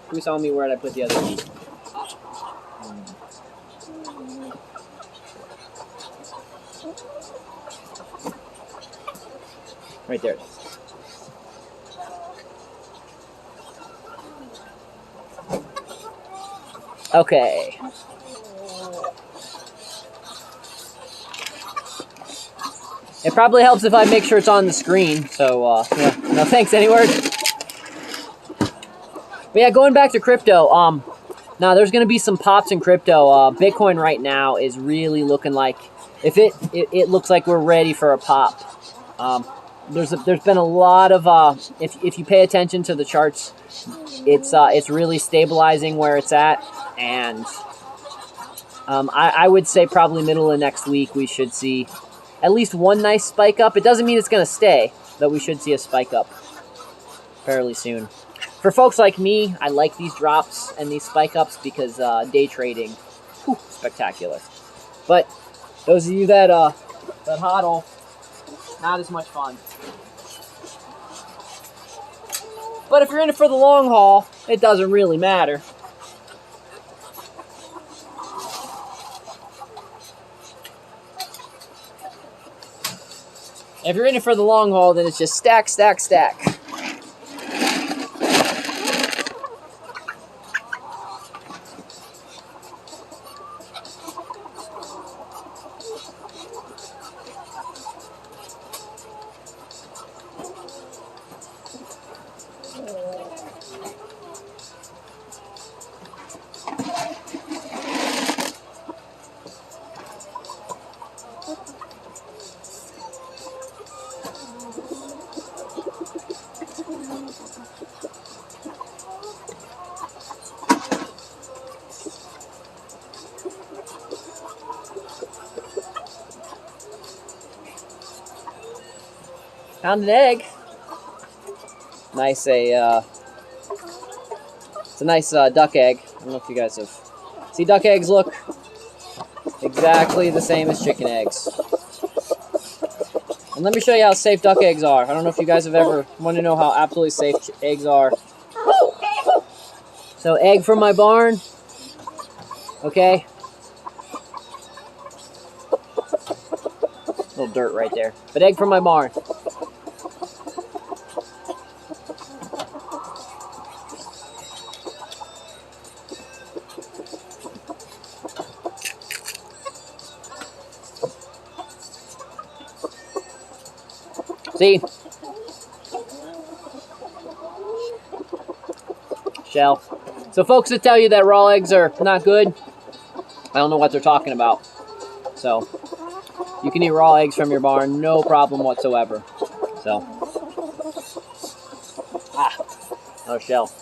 Who's telling me where did I put the other feed? Right there. Okay. It probably helps if I make sure it's on the screen. So, yeah. No thanks, Anyword. But yeah, going back to crypto. Now there's going to be some pops in crypto. Bitcoin right now is really looking like, if it looks like we're ready for a pop. There's been a lot of if you pay attention to the charts, it's really stabilizing where it's at, and I would say probably middle of next week we should see at least one nice spike up. It doesn't mean it's going to stay, but we should see a spike up fairly soon. For folks like me, I like these drops and these spike ups because day trading, whew, spectacular. But those of you that hodl, not as much fun. But if you're in it for the long haul, it doesn't really matter. If you're in it for the long haul, then it's just stack, stack, stack. Found an egg. Nice, it's a nice duck egg. I don't know if you guys have... See, duck eggs look exactly the same as chicken eggs. And let me show you how safe duck eggs are. I don't know if you guys have ever want to know how absolutely safe eggs are. So, egg from my barn. Okay. Little dirt right there. But egg from my barn. See? Shell. So folks that tell you that raw eggs are not good, I don't know what they're talking about. So, you can eat raw eggs from your barn, no problem whatsoever. So. No shell.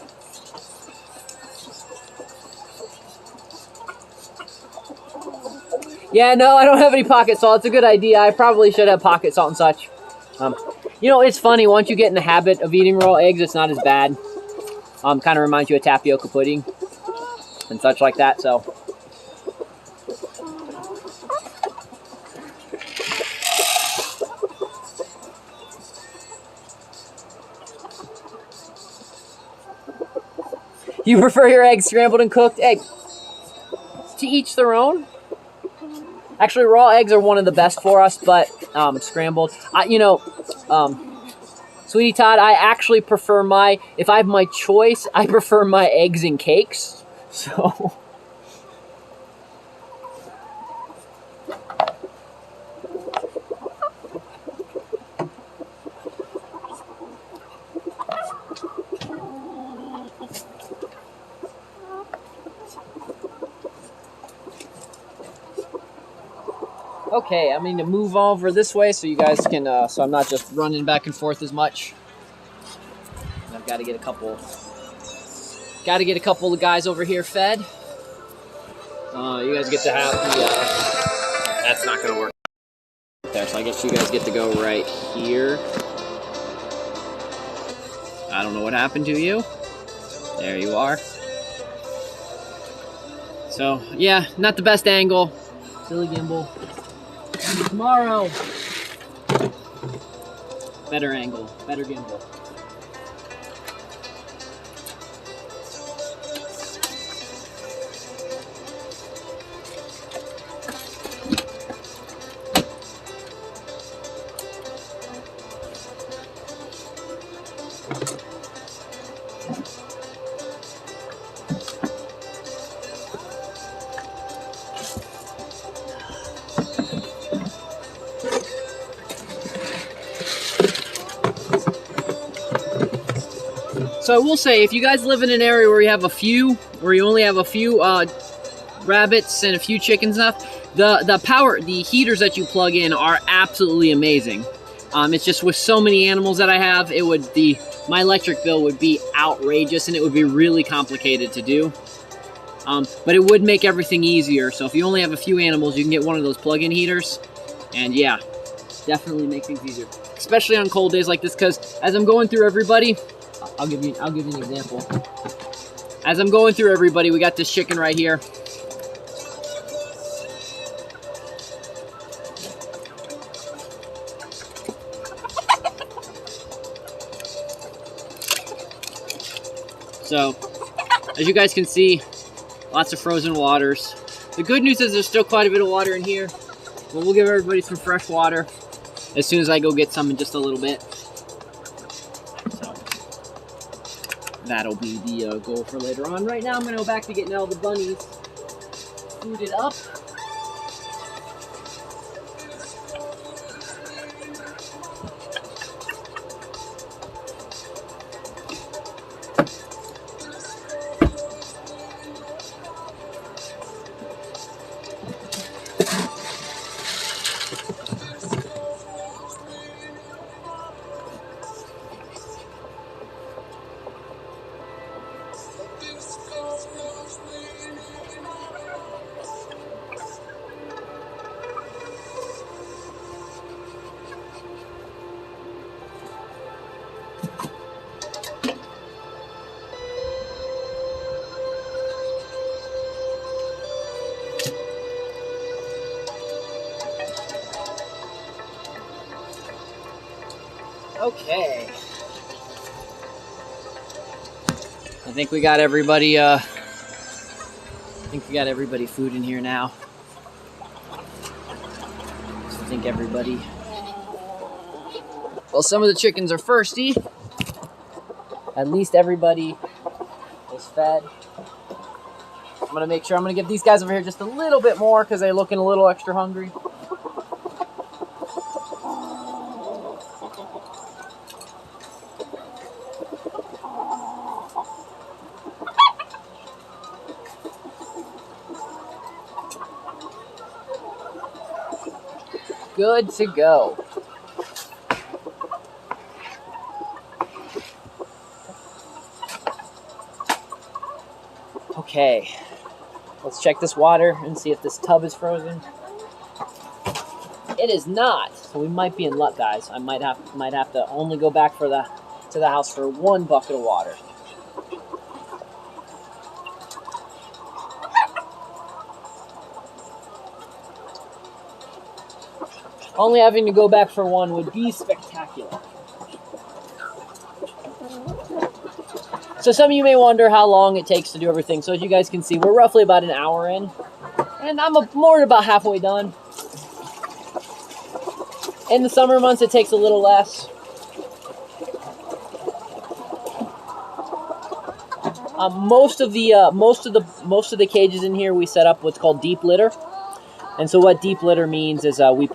Yeah, no, I don't have any pocket salt. It's a good idea. I probably should have pocket salt and such. You know, it's funny. Once you get in the habit of eating raw eggs, it's not as bad. Kind of reminds you of tapioca pudding and such like that. So, you prefer your eggs scrambled and cooked? Egg. To each their own. Actually, raw eggs are one of the best for us, but scrambled. Sweetie Todd, I actually prefer if I have my choice, I prefer my eggs in cakes. So. Okay, I'm going to move over this way so you guys can, so I'm not just running back and forth as much. I've got to get a couple of guys over here fed. You guys get to have the, that's not going to work there, so I guess you guys get to go right here. I don't know what happened to you. There you are. So, yeah, not the best angle. Silly gimbal. Tomorrow, better angle, better gimbal. So I will say, if you guys live in an area where you only have a few rabbits and a few chickens and stuff, the heaters that you plug in are absolutely amazing. It's just with so many animals that I have, my electric bill would be outrageous and it would be really complicated to do. But it would make everything easier. So if you only have a few animals, you can get one of those plug-in heaters, and yeah, definitely make things easier, especially on cold days like this. Because as I'm going through everybody. I'll give you an example. As I'm going through everybody, we got this chicken right here. So, as you guys can see, lots of frozen waters. The good news is there's still quite a bit of water in here, but we'll give everybody some fresh water as soon as I go get some in just a little bit. So, that'll be the goal for later on. Right now, I'm going to go back to getting all the bunnies fooded up. Okay. I think we got everybody, food in here now. So I think everybody... Well, some of the chickens are thirsty. At least everybody is fed. I'm gonna make sure, I'm gonna give these guys over here just a little bit more because they're looking a little extra hungry. Good to go. Okay, let's check this water and see if this tub is frozen. It is not, so we might be in luck, guys. I might have to only go back to the house for one bucket of water. Only having to go back for one would be spectacular. So some of you may wonder how long it takes to do everything. So as you guys can see, we're roughly about an hour in. And I'm more than about halfway done. In the summer months, it takes a little less. Most of the cages in here, we set up what's called deep litter. And so what deep litter means is we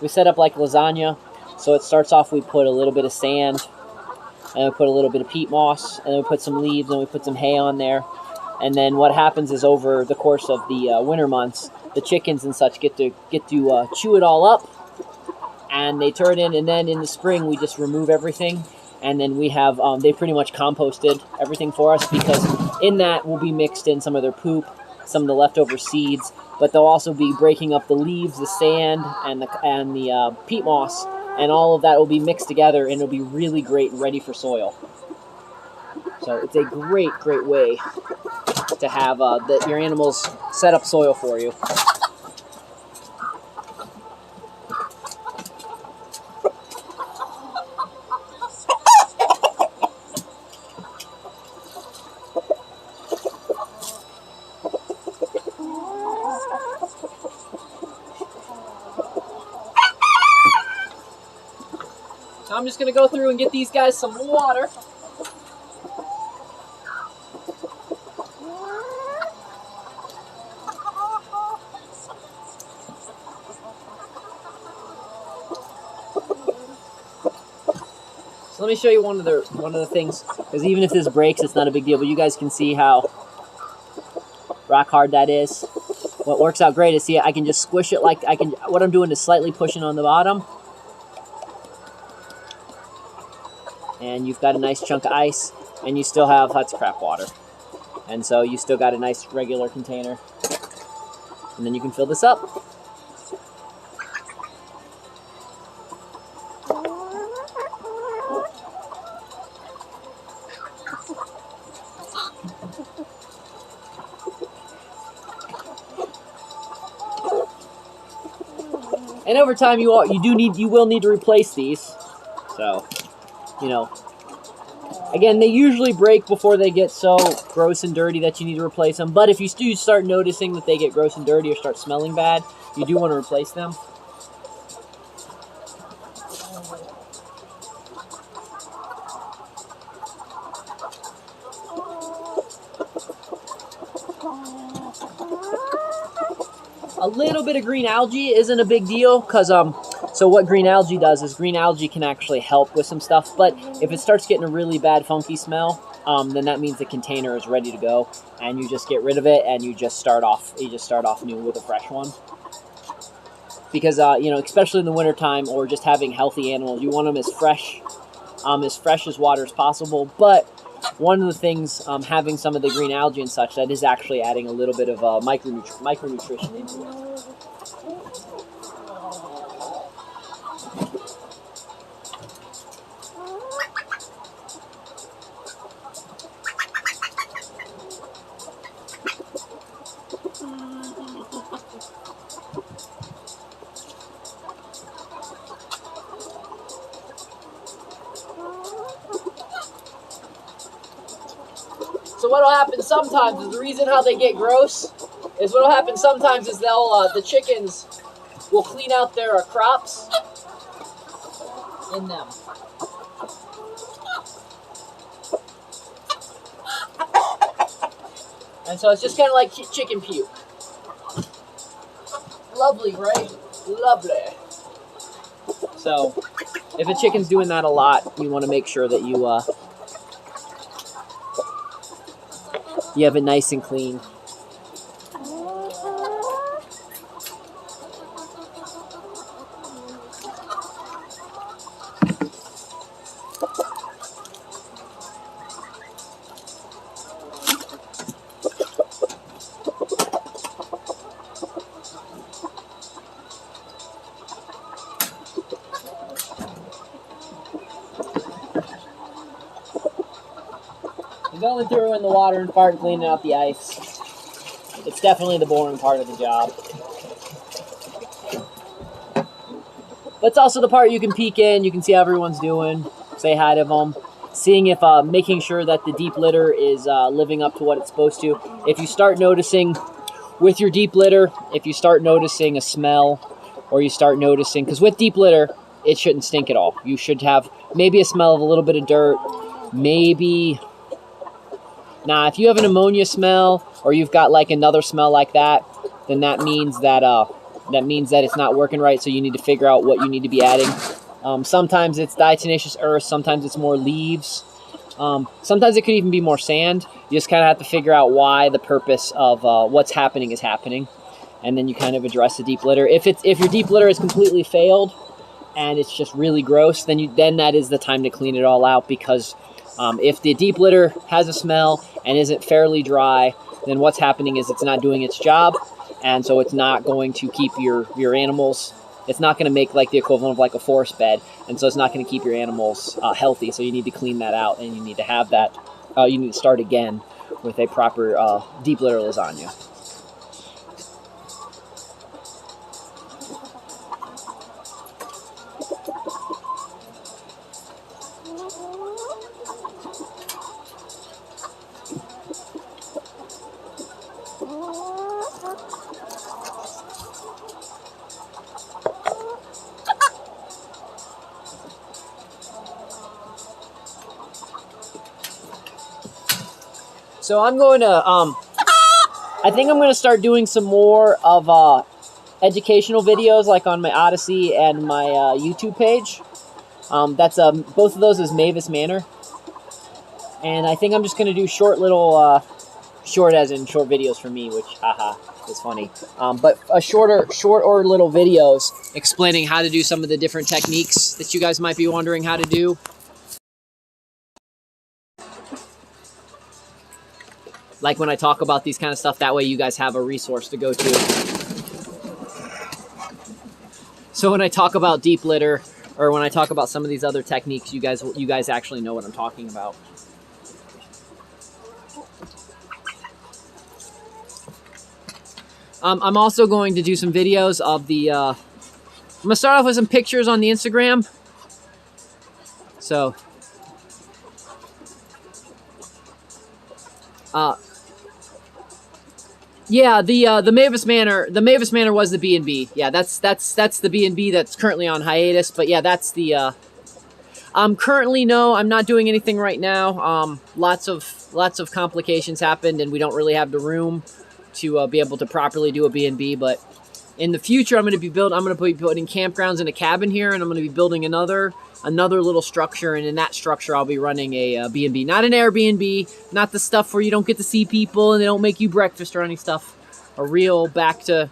set up like lasagna. So it starts off, we put a little bit of sand, and we put a little bit of peat moss, and then we put some leaves, and we put some hay on there. And then what happens is over the course of the winter months, the chickens and such get to chew it all up, and they turn in. And then in the spring, we just remove everything, and then we have they pretty much composted everything for us, because in that will be mixed in some of their poop, some of the leftover seeds, but they'll also be breaking up the leaves, the sand, and the peat moss, and all of that will be mixed together, and it'll be really great and ready for soil. So it's a great, great way to have your animals set up soil for you. I'm just going to go through and get these guys some water. So let me show you one of the things, because even if this breaks, it's not a big deal, but you guys can see how rock hard that is. What works out great is, see, I can just squish it what I'm doing is slightly pushing on the bottom. And you've got a nice chunk of ice, and you still have, that's crap water. And so you still got a nice regular container. And then you can fill this up. And over time, you will need to replace these. So, you know, Again, they usually break before they get so gross and dirty that you need to replace them. But if you do start noticing that they get gross and dirty or start smelling bad, you do want to replace them. A little bit of green algae isn't a big deal because so what green algae does is green algae can actually help with some stuff, but if it starts getting a really bad funky smell, then that means the container is ready to go, and you just get rid of it and you just start off new with a fresh one. Because you know, especially in the wintertime or just having healthy animals, you want them as fresh as water as possible. But one of the things, having some of the green algae and such, that is actually adding a little bit of micronutrition into it. So what'll happen sometimes is the reason how they get gross is what'll happen sometimes is the chickens will clean out their crops in them. And so it's just kind of like chicken puke. Lovely, right? Lovely. So if a chicken's doing that a lot, you want to make sure that you have it nice and clean. Going through in the water and part and cleaning out the ice. It's definitely the boring part of the job. But it's also the part you can peek in, you can see how everyone's doing, say hi to them, seeing if, making sure that the deep litter is living up to what it's supposed to. If you start noticing with your deep litter, if you start noticing a smell, or you start noticing, because with deep litter, it shouldn't stink at all. You should have maybe a smell of a little bit of dirt, maybe... Now, if you have an ammonia smell or you've got like another smell like that, then that means that it's not working right. So you need to figure out what you need to be adding. Sometimes it's diatomaceous earth. Sometimes it's more leaves. Sometimes it could even be more sand. You just kind of have to figure out why the purpose of what's happening is happening, and then you kind of address the deep litter. If your deep litter is completely failed and it's just really gross, then that is the time to clean it all out, because if the deep litter has a smell and isn't fairly dry, then what's happening is it's not doing its job, and so it's not going to keep your animals, it's not going to make like the equivalent of like a forest bed, and so it's not going to keep your animals healthy. So you need to clean that out, and you need to have that, you need to start again with a proper deep litter lasagna. So I'm going to, I think I'm going to start doing some more of educational videos, like on my Odyssey and my YouTube page. That's both of those is Mavis Manor. And I think I'm just going to do short little, short as in short videos for me, which, haha, is funny. But short or little videos explaining how to do some of the different techniques that you guys might be wondering how to do. Like when I talk about these kind of stuff, that way you guys have a resource to go to. So when I talk about deep litter, or when I talk about some of these other techniques, you guys actually know what I'm talking about. I'm also going to do some videos of the, I'm going to start off with some pictures on the Instagram. So Uh, yeah, the Mavis Manor, was the B&B. Yeah, that's the B&B that's currently on hiatus. But yeah, that's the. Currently, no, I'm not doing anything right now. Lots of complications happened, and we don't really have the room to be able to properly do a B&B. But in the future, I'm going to be building campgrounds in a cabin here, and I'm going to be building another little structure. And in that structure, I'll be running a B&B, not an Airbnb, not the stuff where you don't get to see people and they don't make you breakfast or any stuff. A real back to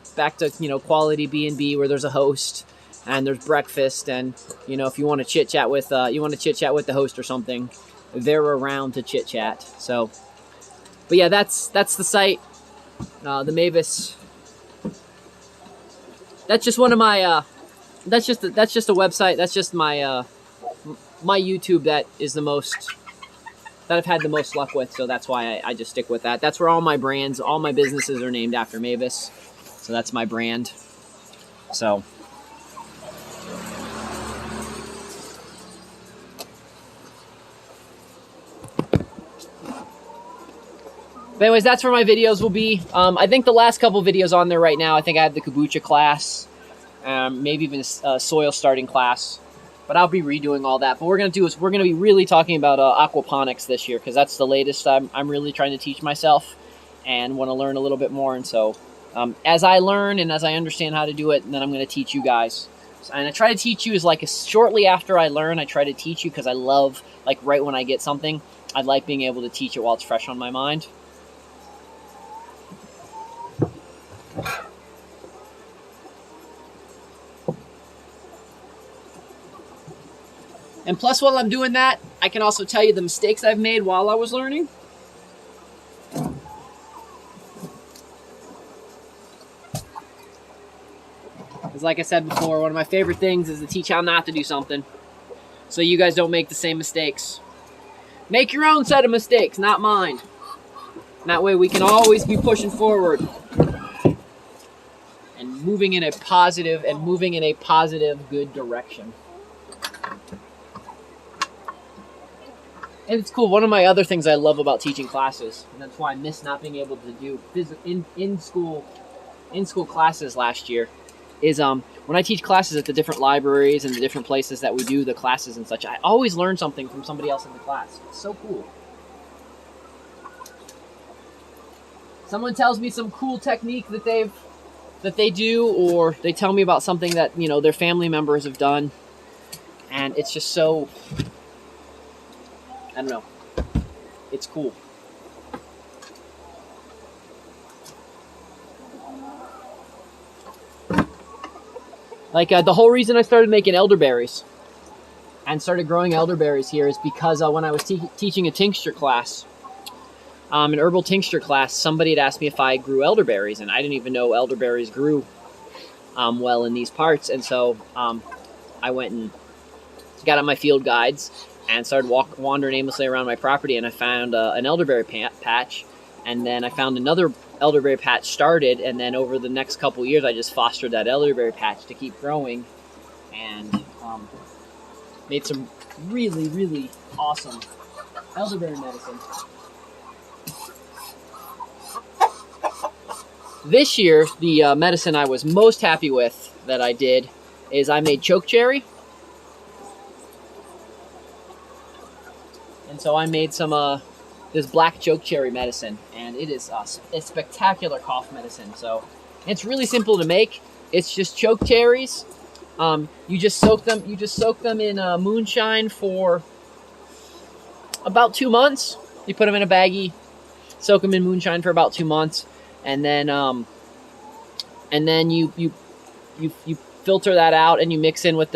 quality B&B where there's a host and there's breakfast, and if you want to chit chat with the host or something, they're around to chit chat. So, but yeah, that's the site, the Mavis. That's just one of my. That's just a website. That's just my my YouTube that is the most that I've had the most luck with. So that's why I just stick with that. That's where all my brands, all my businesses are named after Mavis. So that's my brand. So. But anyways, that's where my videos will be. I think the last couple videos on there right now, I think I have the kombucha class, maybe even a soil starting class. But I'll be redoing all that. But what we're going to do is we're going to be really talking about aquaponics this year, because that's the latest I'm really trying to teach myself and want to learn a little bit more. And so as I learn and as I understand how to do it, then I'm going to teach you guys. And I try to teach you is shortly after I learn, I try to teach you because I love, right when I get something, I like being able to teach it while it's fresh on my mind. And plus, while I'm doing that, I can also tell you the mistakes I've made while I was learning. Because like I said before, one of my favorite things is to teach how not to do something, so you guys don't make the same mistakes. Make your own set of mistakes, not mine. And that way we can always be pushing forward and moving in a positive good direction. And it's cool. One of my other things I love about teaching classes, and that's why I miss not being able to do in school classes last year, is when I teach classes at the different libraries and the different places that we do the classes and such, I always learn something from somebody else in the class. It's so cool. Someone tells me some cool technique that they do, or they tell me about something that their family members have done, and it's just so, I don't know, it's cool. The whole reason I started making elderberries and started growing elderberries here is because when I was teaching a tincture class, an herbal tincture class, somebody had asked me if I grew elderberries, and I didn't even know elderberries grew well in these parts. And so I went and got out my field guides and started wandering aimlessly around my property, and I found an elderberry patch, and then I found another elderberry patch started, and then over the next couple years I just fostered that elderberry patch to keep growing, and made some really, really awesome elderberry medicine. This year, the medicine I was most happy with that I did is I made chokecherry. And so I made some this black chokecherry medicine, and it is a spectacular cough medicine. So it's really simple to make. It's just chokecherries. You just soak them in moonshine for about 2 months. You put them in a baggie, soak them in moonshine for about 2 months, and then you filter that out, and you mix in with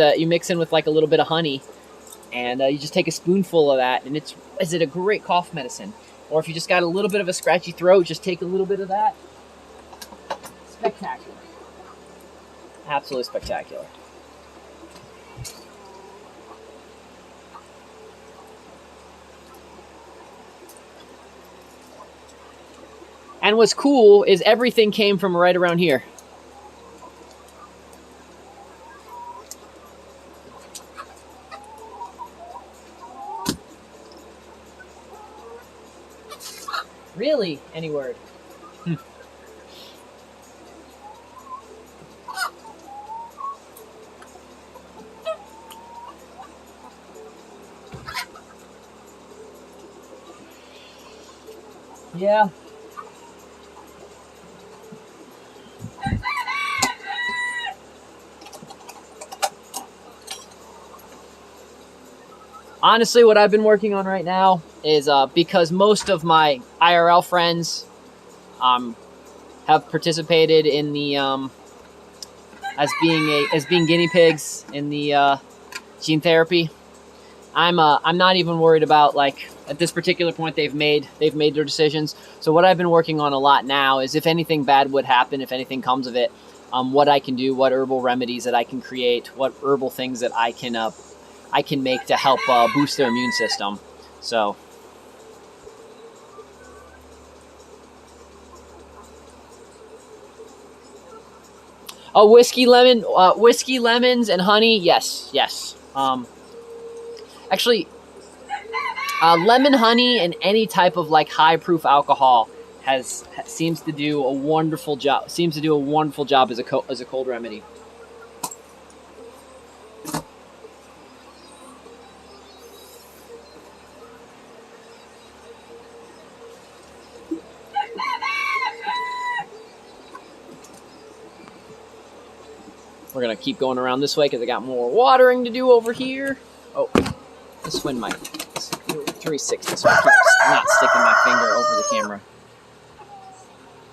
like a little bit of honey. And you just take a spoonful of that, and it's a great cough medicine. Or if you just got a little bit of a scratchy throat, just take a little bit of that. Spectacular. Absolutely spectacular. And what's cool is everything came from right around here. Really? Any word? Yeah. Honestly, what I've been working on right now is because most of my IRL friends have participated in the as being guinea pigs in the gene therapy. I'm not even worried about, like, at this particular point they've made their decisions. So what I've been working on a lot now is, if anything bad would happen, if anything comes of it, what I can do, what herbal remedies that I can create, what herbal things that I can make to help boost their immune system. So. Oh, whiskey, lemons, and honey. Yes. Actually, lemon, honey, and any type of like high proof alcohol seems to do a wonderful job. Seems to do a wonderful job as a cold remedy. We're gonna keep going around this way because I got more watering to do over here. Oh, this one might 360, so I keep not sticking my finger over the camera.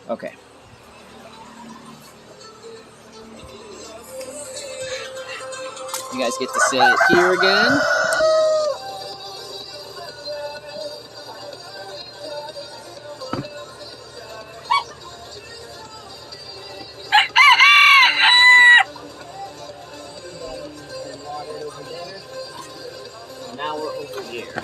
Okay. You guys get to sit here again. Now we're over here.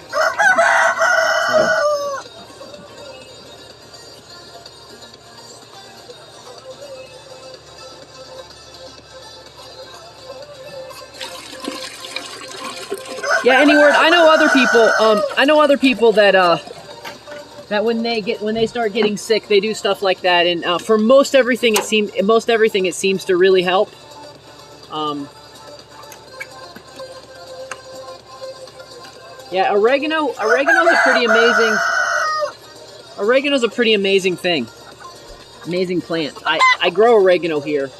Yeah, any word. I know other people that when they start getting sick, they do stuff like that. And for most everything, it seems to really help. Yeah, oregano's a pretty amazing thing. Amazing plant. I grow oregano here.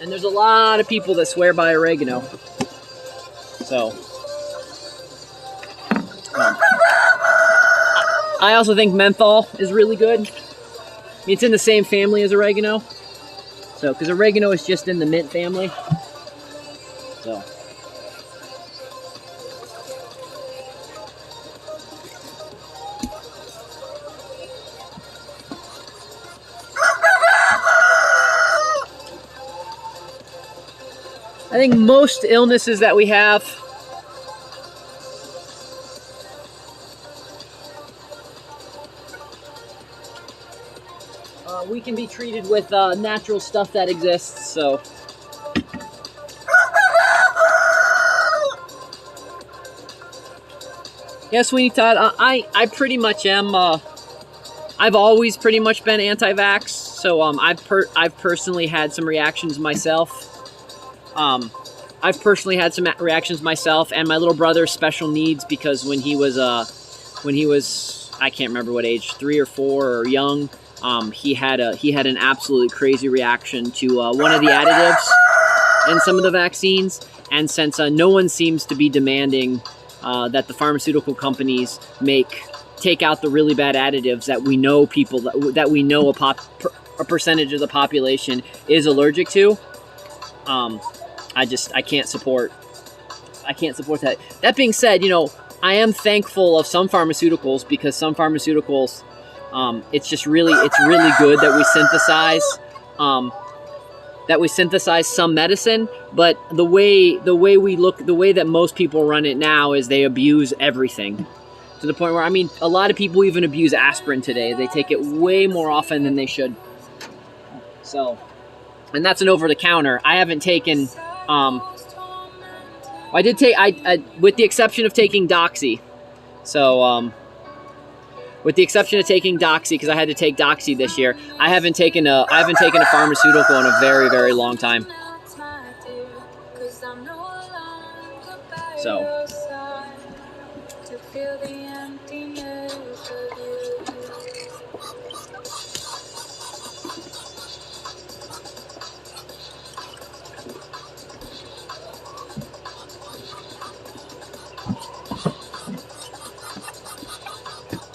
And there's a lot of people that swear by oregano. So, I also think menthol is really good. I mean, it's in the same family as oregano. So, because oregano is just in the mint family. So. I think most illnesses that we have we can be treated with natural stuff that exists, so. Yeah, Sweeney Todd, I pretty much am, I've always pretty much been anti-vax, so I've personally had some reactions myself. I've personally had some reactions myself, and my little brother's special needs, because when he was, I can't remember what age, 3 or 4 or young, he had an absolutely crazy reaction to one of the additives in some of the vaccines. And since no one seems to be demanding that the pharmaceutical companies take out the really bad additives that we know a percentage of the population is allergic to, I can't support that. That being said, I am thankful of some pharmaceuticals, because some pharmaceuticals, it's really good that we synthesize some medicine. But the way that most people run it now is they abuse everything, to the point where, I mean, a lot of people even abuse aspirin today. They take it way more often than they should. So, and that's an over-the-counter. I haven't taken. I did take, with the exception of taking Doxy. So, with the exception of taking Doxy, because I had to take Doxy this year, I haven't taken a pharmaceutical in a very, very long time. So.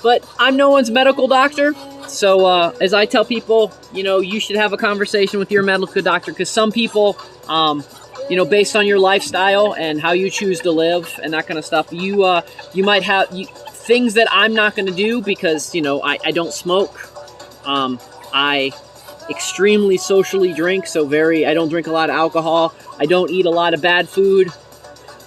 But I'm no one's medical doctor, so as I tell people, you should have a conversation with your medical doctor, because some people, based on your lifestyle and how you choose to live and that kind of stuff, you might have things that I'm not going to do, because I don't smoke. I extremely socially drink, I don't drink a lot of alcohol. I don't eat a lot of bad food.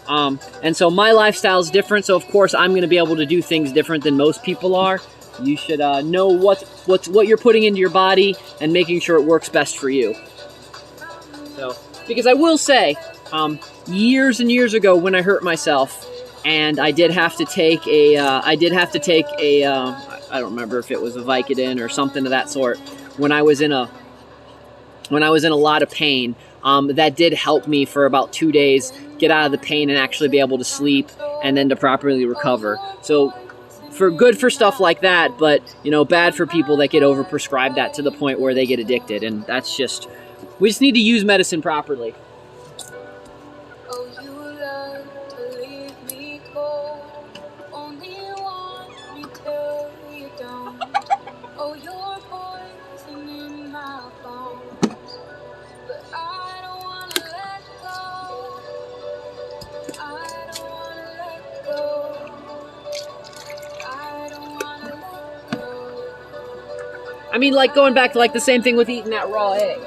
And so my lifestyle is different, so of course I'm going to be able to do things different than most people are. You should know what you're putting into your body and making sure it works best for you. So, because I will say, years and years ago when I hurt myself, and I did have to take I don't remember if it was a Vicodin or something of that sort, when I was in a lot of pain. That did help me for about 2 days get out of the pain and actually be able to sleep and then to properly recover. So good for stuff like that, but bad for people that get overprescribed that to the point where they get addicted. And we just need to use medicine properly. I mean, like going back to the same thing with eating that raw egg.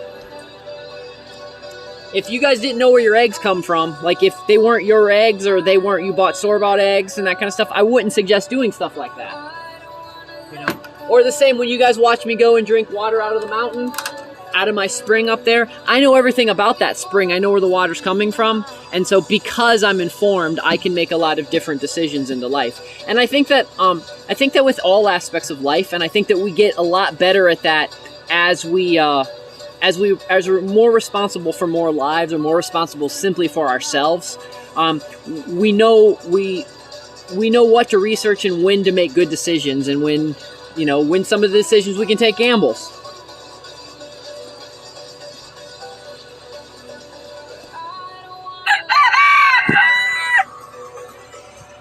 If you guys didn't know where your eggs come from, like if they weren't your eggs or you bought store-bought eggs and that kind of stuff, I wouldn't suggest doing stuff like that. Or the same when you guys watch me go and drink water out of the mountain, out of my spring up there. I know everything about that spring. I know where the water's coming from. And so because I'm informed, I can make a lot of different decisions into life. And I think that with all aspects of life, and I think that we get a lot better at that as we're more responsible for more lives, or more responsible simply for ourselves. We know what to research and when to make good decisions, and when some of the decisions we can take gambles.